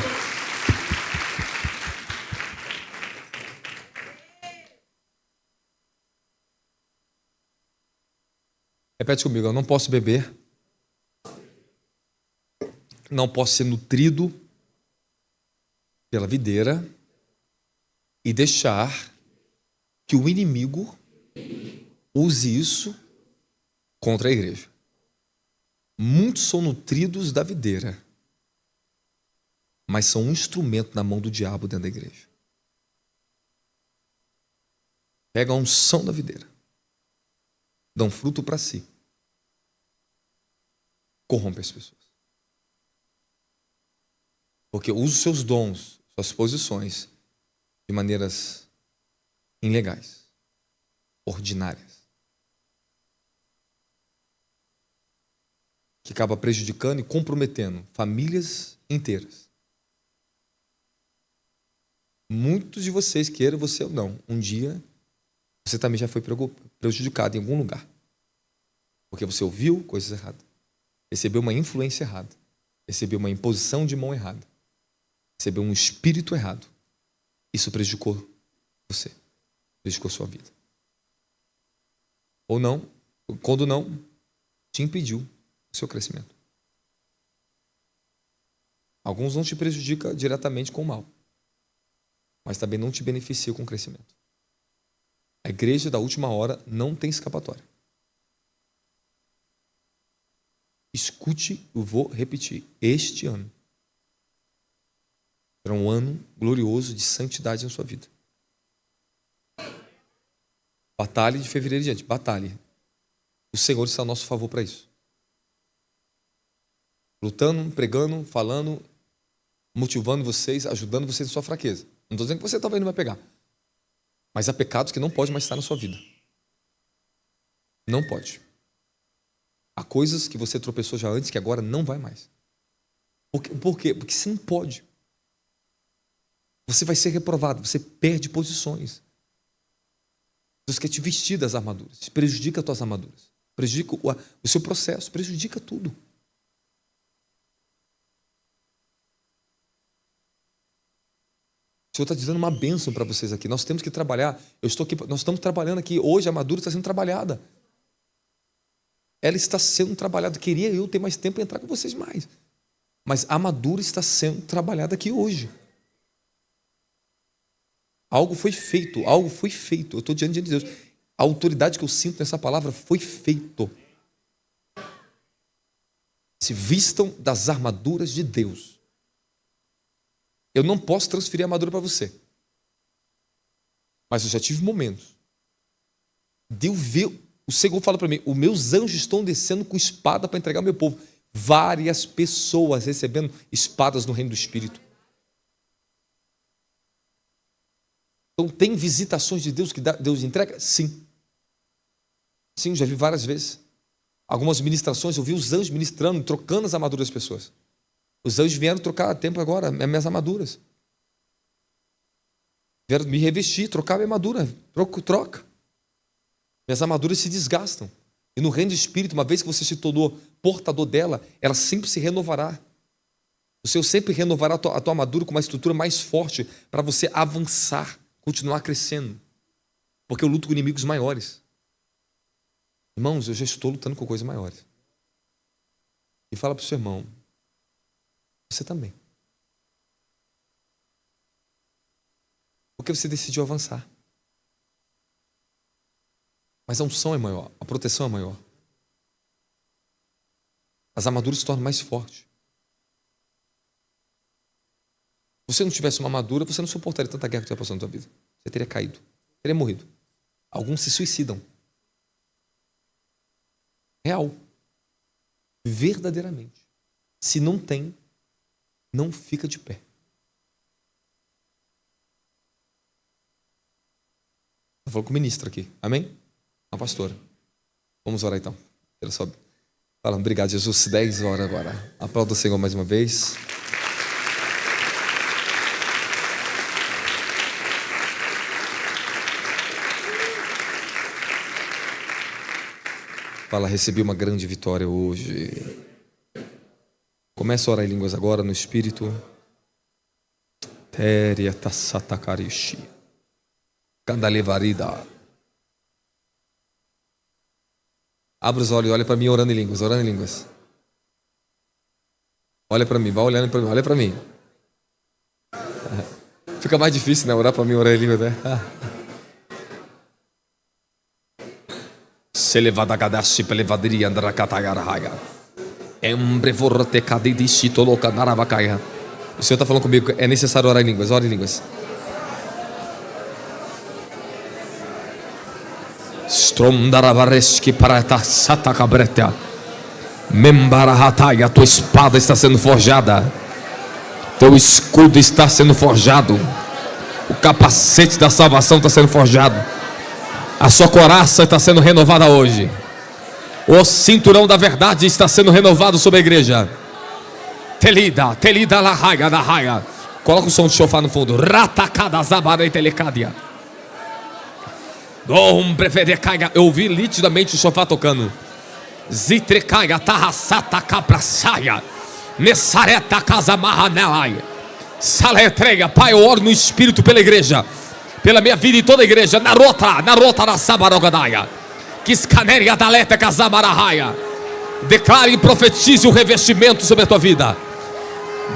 [SPEAKER 1] Repete comigo, eu não posso beber, não posso ser nutrido pela videira e deixar que o inimigo use isso contra a igreja. Muitos são nutridos da videira, mas são um instrumento na mão do diabo dentro da igreja. Pega a unção da videira, dão fruto para si, corrompe as pessoas. Porque usa os seus dons, suas posições, de maneiras ilegais, ordinárias, que acaba prejudicando e comprometendo famílias inteiras. Muitos de vocês, queira você ou não, um dia você também já foi prejudicado em algum lugar. Porque você ouviu coisas erradas, recebeu uma influência errada, recebeu uma imposição de mão errada, recebeu um espírito errado. Isso prejudicou você, prejudicou sua vida. Ou não, quando não, te impediu o seu crescimento. Alguns não te prejudicam diretamente com o mal, mas também não te beneficia com o crescimento. A igreja da última hora não tem escapatória. Escute, eu vou repetir. Este ano será um ano glorioso de santidade na sua vida. Batalhe de fevereiro em diante. Batalhe. O Senhor está a nosso favor para isso. Lutando, pregando, falando, motivando vocês, ajudando vocês na sua fraqueza. Não estou dizendo que você talvez não vai pegar. Mas há pecados que não pode mais estar na sua vida. Não pode. Há coisas que você tropeçou já antes que agora não vai mais. Por quê? Porque você não pode. Você vai ser reprovado, você perde posições. Deus quer te vestir das armaduras, prejudica as tuas armaduras, prejudica o seu processo, prejudica tudo. O Senhor está dizendo uma bênção para vocês aqui. Nós temos que trabalhar. Eu estou aqui, nós estamos trabalhando aqui. Hoje a armadura está sendo trabalhada. Ela está sendo trabalhada. Queria eu ter mais tempo para entrar com vocês mais. Mas a armadura está sendo trabalhada aqui hoje. Algo foi feito. Eu estou diante de Deus. A autoridade que eu sinto nessa palavra foi feito. Se vistam das armaduras de Deus. Eu não posso transferir a armadura para você. Mas eu já tive momentos. Deus viu, o Senhor fala para mim, os meus anjos estão descendo com espada para entregar ao meu povo. Várias pessoas recebendo espadas no reino do Espírito. Então tem visitações de Deus que Deus entrega? Sim. Sim, já vi várias vezes. Algumas ministrações, eu vi os anjos ministrando, trocando as armaduras das pessoas. Os anjos vieram trocar a tempo agora, minhas armaduras. Vieram me revestir, trocar minha armadura. Troca. Minhas armaduras se desgastam. E no reino do Espírito, uma vez que você se tornou portador dela, ela sempre se renovará. O Senhor sempre renovará a tua armadura com uma estrutura mais forte para você avançar, continuar crescendo. Porque eu luto com inimigos maiores. Irmãos, eu já estou lutando com coisas maiores. E fala para o seu irmão, você também. Porque você decidiu avançar. Mas a unção é maior, a proteção é maior. As armaduras se tornam mais fortes. Se você não tivesse uma armadura, você não suportaria tanta guerra que você está passando na sua vida. Você teria caído, teria morrido. Alguns se suicidam. Real. Verdadeiramente. Se não tem, não fica de pé. Eu falo com o ministro aqui. Amém? A pastora. Vamos orar então. Fala, obrigado, Jesus. 10 horas agora. Aplauda o Senhor mais uma vez. Fala, recebi uma grande vitória hoje. Começa a orar em línguas agora no Espírito. Teria tassatakarishi. Candalevarida. Abra os olhos, olha para mim orando em línguas, Olha para mim, vai olhando para mim, olha para mim. Fica mais difícil, né? Orar para mim, orar em línguas, né? Se levada gadashi pelevadria andrakatagarahaga. Embrevorte kadidisi toloka naravakaya. O Senhor está falando comigo, é necessário orar em línguas, ore em línguas. Stromdaravareski parata satakabreta. Membarahataya, tua espada está sendo forjada. Teu escudo está sendo forjado. O capacete da salvação está sendo forjado. A sua coraça está sendo renovada hoje. O cinturão da verdade está sendo renovado sobre a igreja. Telida lahaya lahaya. Coloca o som de chofar no fundo. Ratakada zabare telecadia. Eu ouvi nitidamente o chofar tocando. Zitrecaia tarraçata capraçaia. Nessareta casamarranelai. Saletreia. Pai, eu oro no Espírito pela igreja, pela minha vida e toda a igreja. Narota na sabarogadaia. Kiscaneria daleta casamarahaya. Declare e profetize o revestimento sobre a tua vida.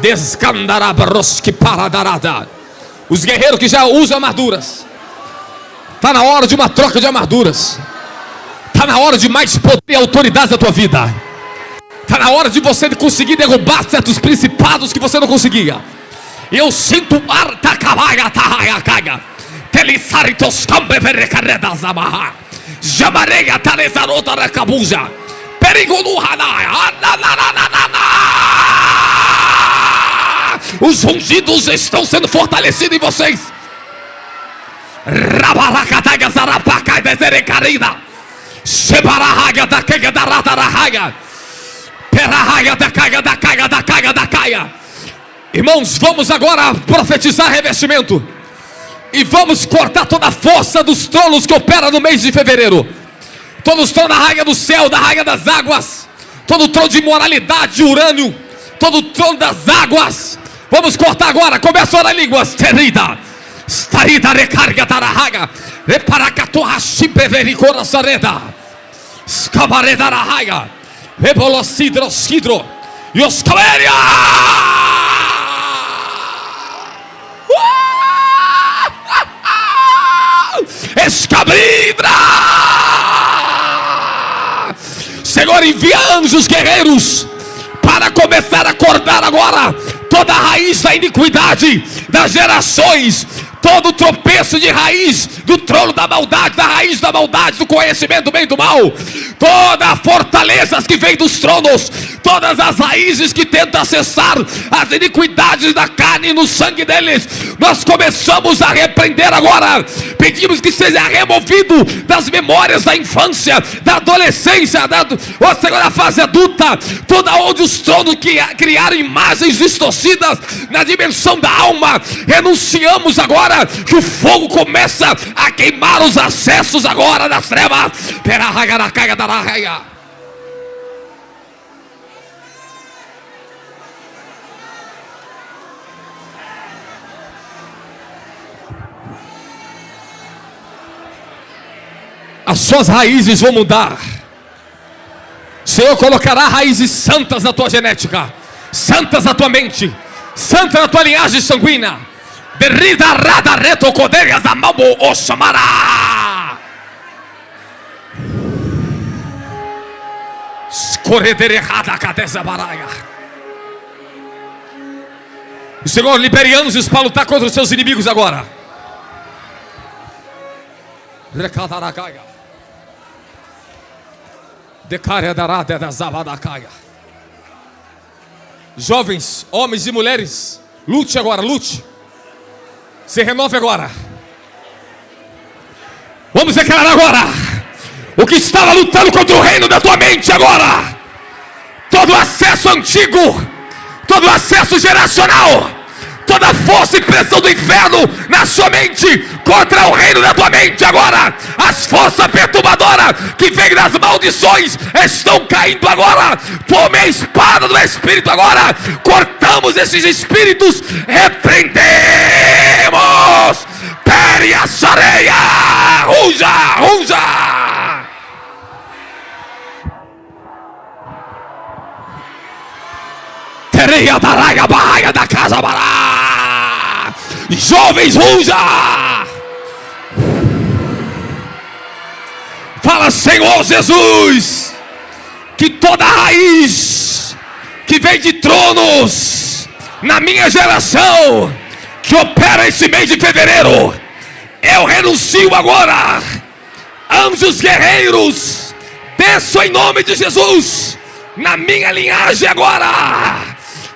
[SPEAKER 1] Descandarabaroski paradarada. Os guerreiros que já usam armaduras, está na hora de uma troca de armaduras. Está na hora de mais poder e autoridade da tua vida. Está na hora de você conseguir derrubar certos principados que você não conseguia. Eu sinto arta cavaia tahaia caga. Telissaritos cambeverecareda zamaha. Jamareia tarezarota racabuja. Perigo no hanai. Os ungidos estão sendo fortalecidos em vocês. Rabaracataga zarapacai deserecarina. Sebarahaga da caga da ratarahaga. Perahaga da caga. Irmãos, vamos agora profetizar revestimento. E vamos cortar toda a força dos tronos que opera no mês de fevereiro. Todos os tronos da raia do céu, da raia das águas. Todo o trono de imoralidade, de urânio. Todo o trono das águas. Vamos cortar agora, começa a orar em línguas. Terida. Starida recarga tarahaga. Reparacatohashibeveri sareda. Scabareda rahaga. Rebolocidro sidro. E os caméria. Escaberia.
[SPEAKER 2] Libra. Senhor, envia anjos guerreiros para começar a cortar agora toda a raiz da iniquidade das gerações, todo tropeço de raiz do trono da maldade, da raiz da maldade, do conhecimento do bem e do mal, todas as fortalezas que vêm dos tronos, todas as raízes que tentam acessar as iniquidades da carne e no sangue deles, nós começamos a repreender agora. Pedimos que seja removido das memórias da infância, da adolescência, Senhor, da fase adulta, toda onde os tronos criaram imagens distorcidas na dimensão da alma. Renunciamos agora que o fogo começa a queimar os acessos agora das trevas. As suas raízes vão mudar. O Senhor colocará raízes santas na tua genética, santas na tua mente, santas na tua linhagem sanguínea. Derrida rada reto coderias da mamo o chamará. Escorredererrada cadeza baraia. O Senhor libere anjos para lutar contra os seus inimigos agora. Recadaragaia. Jovens, homens e mulheres, lute agora, lute. Se renove agora. Vamos declarar agora o que estava lutando contra o reino da tua mente agora. Todo acesso antigo, todo acesso geracional, toda força e pressão do inferno na sua mente contra o reino da tua mente agora. As forças perturbadoras que vêm das maldições estão caindo agora. Tome a espada do Espírito agora. Cortamos esses espíritos, repreendemos. Péria sareia, ruja, ruja. Tereia da raia, barraia da casa bará. Jovens, ruja. Fala, Senhor Jesus, que toda raiz que vem de tronos na minha geração, que opera esse mês de fevereiro, eu renuncio agora. Anjos guerreiros, desçam em nome de Jesus na minha linhagem agora,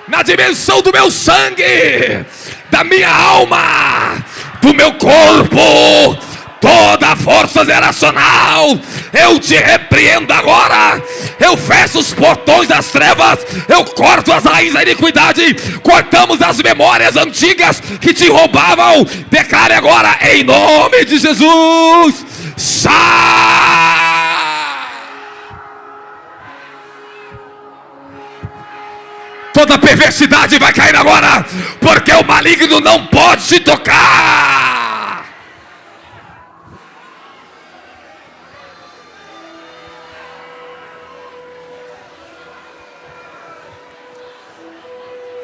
[SPEAKER 2] na dimensão do meu sangue, da minha alma, do meu corpo. Toda força geracional, eu te repreendo agora. Eu fecho os portões das trevas, eu corto as raízes da iniquidade, cortamos as memórias antigas que te roubavam. Declare agora, em nome de Jesus, sai! Toda perversidade vai cair agora, porque o maligno não pode te tocar.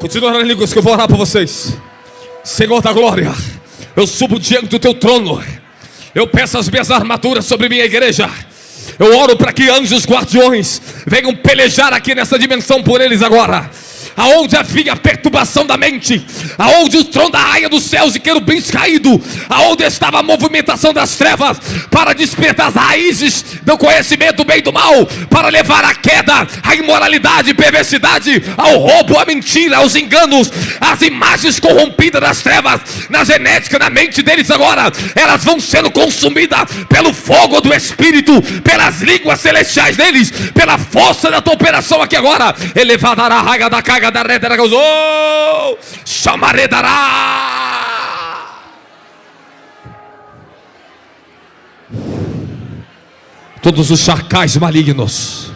[SPEAKER 2] Continua nas línguas que eu vou orar por vocês. Senhor da glória, eu subo diante do teu trono, eu peço as minhas armaduras sobre minha igreja. Eu oro para que anjos guardiões venham pelejar aqui nessa dimensão por eles agora. Aonde havia perturbação da mente, aonde o trono da rainha dos céus e querubins caído, aonde estava a movimentação das trevas para despertar as raízes do conhecimento do bem e do mal, para levar à queda, à imoralidade, perversidade, ao roubo, à mentira, aos enganos, às imagens corrompidas das trevas, na genética, na mente deles agora, elas vão sendo consumidas pelo fogo do Espírito, pelas línguas celestiais deles, pela força da tua operação aqui agora. Elevada a raga da carga da reta da coisa, chamaredará. Todos os chacais malignos,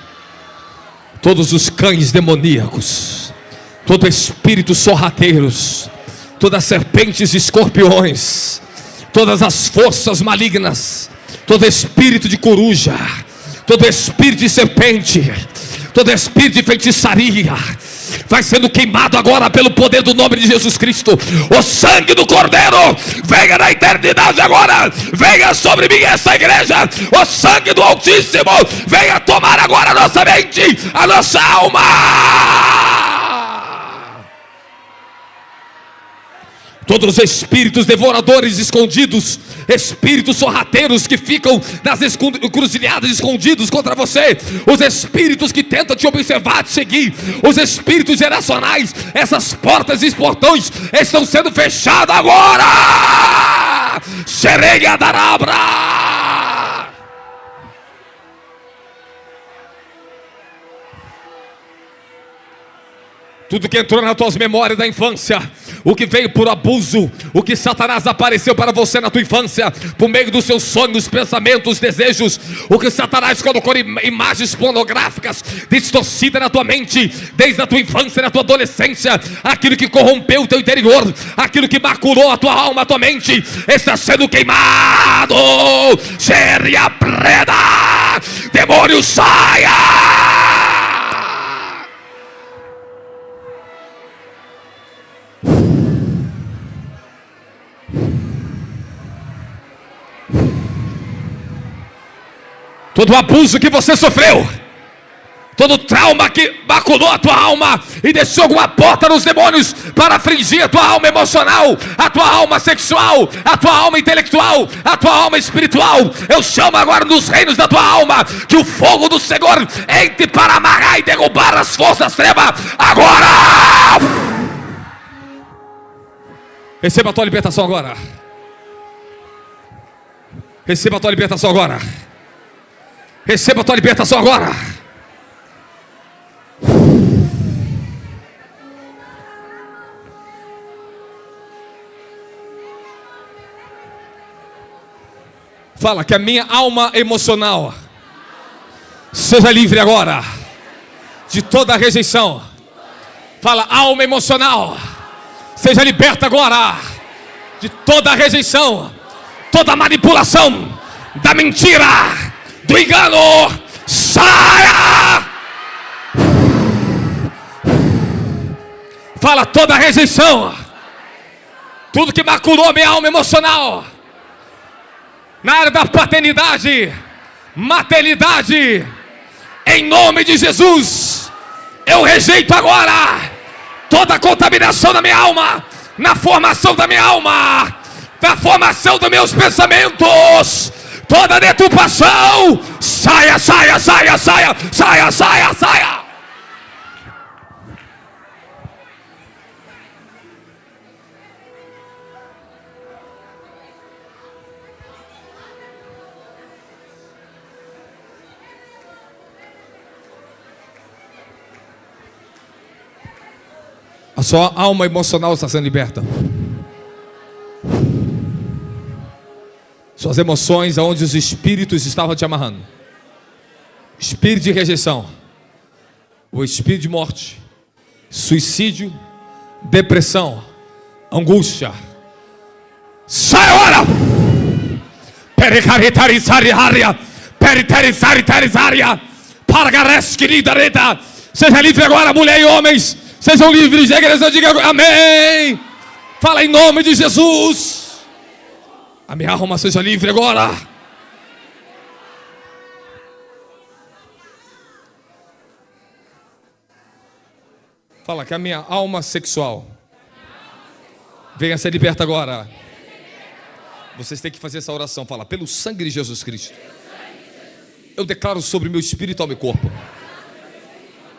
[SPEAKER 2] todos os cães demoníacos, todo espírito sorrateiros, todas as serpentes e escorpiões, todas as forças malignas, todo espírito de coruja, todo espírito de serpente, todo espírito de feitiçaria, vai sendo queimado agora pelo poder do nome de Jesus Cristo. O sangue do Cordeiro venha na eternidade agora, venha sobre mim esta igreja. O sangue do Altíssimo venha tomar agora a nossa mente, a nossa alma. Todos os espíritos devoradores escondidos, espíritos sorrateiros que ficam nas encruzilhadas escondidos contra você, os espíritos que tentam te observar, te seguir, os espíritos geracionais, essas portas e portões estão sendo fechados agora. Sereia darabra. Tudo que entrou nas tuas memórias da infância, o que veio por abuso, o que Satanás apareceu para você na tua infância, por meio dos seus sonhos, pensamentos, desejos, o que Satanás colocou imagens pornográficas distorcidas na tua mente, desde a tua infância, na tua adolescência, aquilo que corrompeu o teu interior, aquilo que maculou a tua alma, a tua mente, está sendo queimado. Seria preda, demônio, saia! Todo abuso que você sofreu, todo trauma que maculou a tua alma e deixou alguma porta nos demônios para afligir a tua alma emocional, a tua alma sexual, a tua alma intelectual, a tua alma espiritual, eu chamo agora nos reinos da tua alma, que o fogo do Senhor entre para amarrar e derrubar as forças trevas agora. Receba a tua libertação agora. Receba a tua libertação agora. Receba a tua libertação agora. Fala que a minha alma emocional seja livre agora de toda rejeição. Fala, alma emocional, seja liberta agora de toda rejeição, toda manipulação da mentira, do engano, saia! Fala, toda rejeição, tudo que maculou minha alma emocional, na área da paternidade, maternidade, em nome de Jesus, eu rejeito agora toda a contaminação da minha alma, na formação da minha alma, na formação dos meus pensamentos. Toda deturpação, saia, saia, saia, saia, saia, saia, saia. A sua alma emocional está sendo liberta. Suas emoções, aonde os espíritos estavam te amarrando. Espírito de rejeição, o espírito de morte, suicídio, depressão, angústia. Sai agora! Seja livre agora, mulher e homens. Sejam livres, a igreja diga amém. Fala em nome de Jesus. A minha alma seja livre agora. Fala que a minha alma sexual venha ser liberta agora. Vocês têm que fazer essa oração. Fala, pelo sangue de Jesus Cristo, eu declaro sobre meu espírito, alma e corpo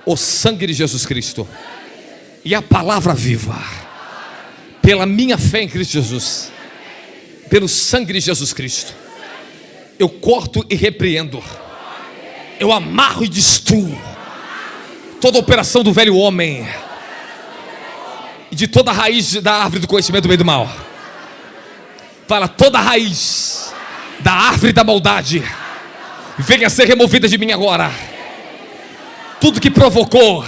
[SPEAKER 2] o sangue de Jesus Cristo e a palavra viva. Pela minha fé em Cristo Jesus, pelo sangue de Jesus Cristo, eu corto e repreendo, eu amarro e destruo toda operação do velho homem e de toda a raiz da árvore do conhecimento do bem e do mal. Fala, toda a raiz da árvore da maldade venha a ser removida de mim agora. Tudo que provocou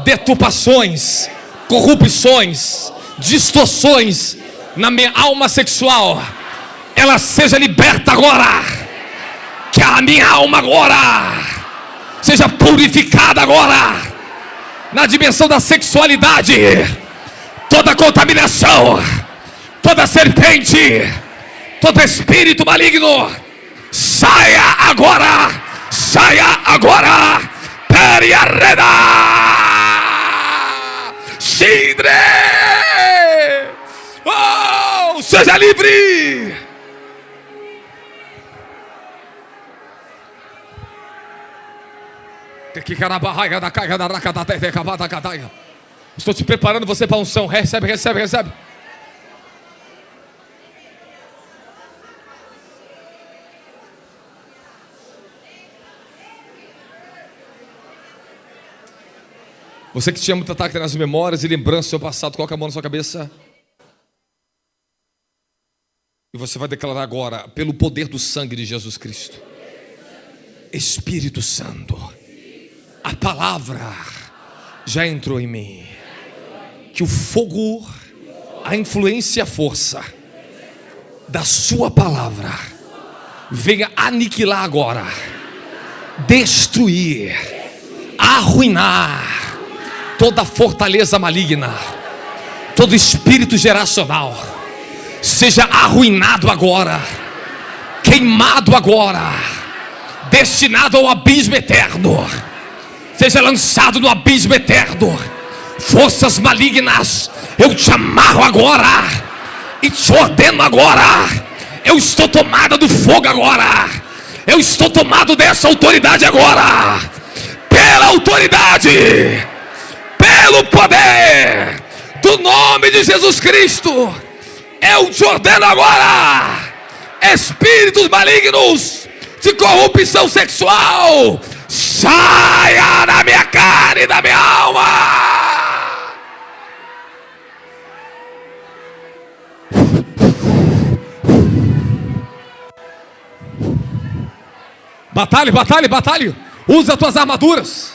[SPEAKER 2] deturpações, corrupções, distorções na minha alma sexual, ela seja liberta agora. Que a minha alma agora seja purificada agora. na dimensão da sexualidade, toda contaminação, toda serpente, todo espírito maligno, saia agora, periarreda, Sidre, oh, seja livre. Estou te preparando você para a unção. Recebe. Você que tinha muito ataque nas memórias e lembranças do seu passado, coloca a mão na sua cabeça. E você vai declarar agora, pelo poder do sangue de Jesus Cristo: Espírito Santo, a palavra já entrou em mim. Que o fogo, a influência e a força da sua palavra venha aniquilar agora, destruir, arruinar toda fortaleza maligna, todo espírito geracional. Seja arruinado agora, queimado agora, destinado ao abismo eterno. Seja lançado no abismo eterno. Forças malignas, eu te amarro agora e te ordeno agora. Eu estou tomada do fogo agora. Eu estou tomado dessa autoridade agora. Pela autoridade, pelo poder do nome de Jesus Cristo, eu te ordeno agora, espíritos malignos de corrupção sexual, saia da minha carne e da minha alma. Batalhe. Use as tuas armaduras.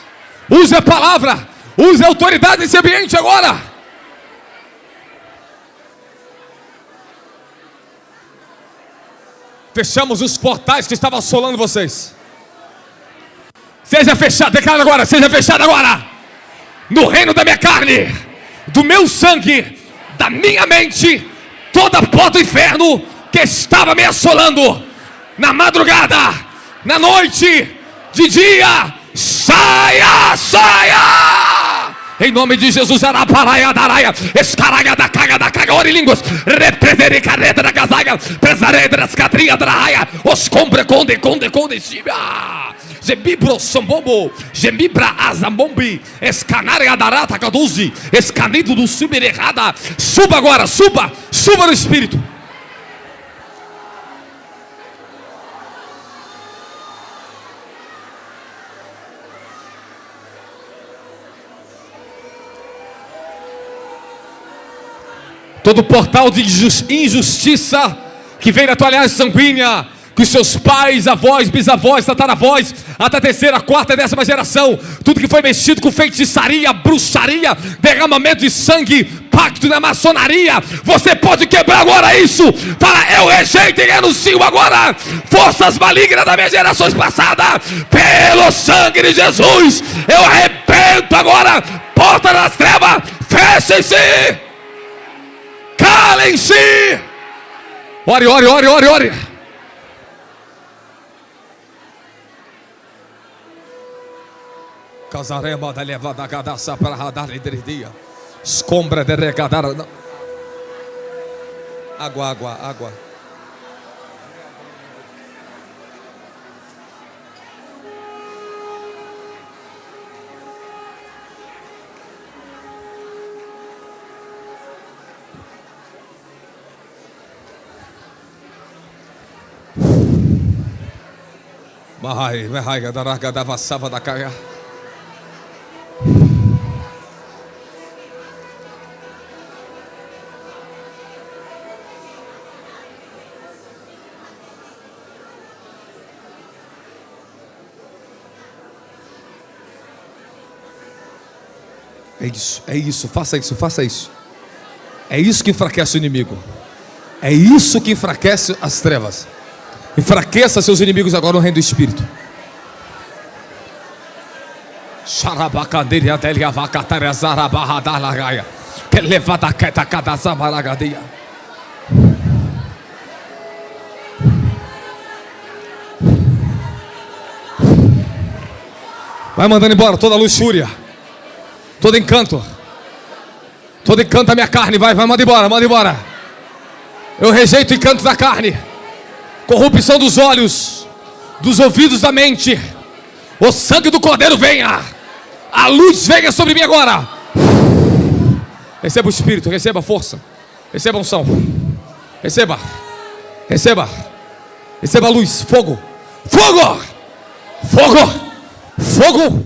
[SPEAKER 2] Use a palavra. Use a autoridade nesse ambiente agora. Fechamos os portais que estavam assolando vocês. Seja fechado, declara agora, seja fechado agora. No reino da minha carne, do meu sangue, da minha mente, toda a porta do inferno que estava me assolando, na madrugada, na noite, de dia, saia! Em nome de Jesus, araparaia, daraia, escaraia da caga, orilínguas, represere careta da casaia, presareda das catria da raia, os compre, conde, chibia, gebibro, sombombo, gemibra, azambombi, escanária da rata, caduzi, escanido do subirerrada. Suba agora, suba no Espírito. Todo portal de injustiça que vem da tua aliança sanguínea, que os seus pais, avós, bisavós, tataravós, até a terceira, quarta e 10ª geração, tudo que foi mexido com feitiçaria, bruxaria, derramamento de sangue, pacto na maçonaria, você pode quebrar agora isso. Fala, eu rejeito e renuncio agora forças malignas das minhas gerações passadas, pelo sangue de Jesus. Eu arrebento agora porta das trevas, fechem-se. Calem-se. Ore. Casarema da levada gadaça para radar dia. Escombra de regadar. Água. Vai, gadaraga da vassava da caia. É isso, faça isso. É isso que enfraquece o inimigo. É isso que enfraquece as trevas. Enfraqueça seus inimigos agora no reino do Espírito. Xarabacanderia delia vacataria zarabarra da lagaia. Que levada queta cada zamaragadia. Vai mandando embora toda luxúria, todo encanto da minha carne. Vai, manda embora, manda embora. Eu rejeito o encanto da carne, corrupção dos olhos, dos ouvidos, da mente. O sangue do Cordeiro venha, a luz venha sobre mim agora. Receba o Espírito, receba a força, receba a unção, receba a luz, fogo, fogo, fogo, fogo.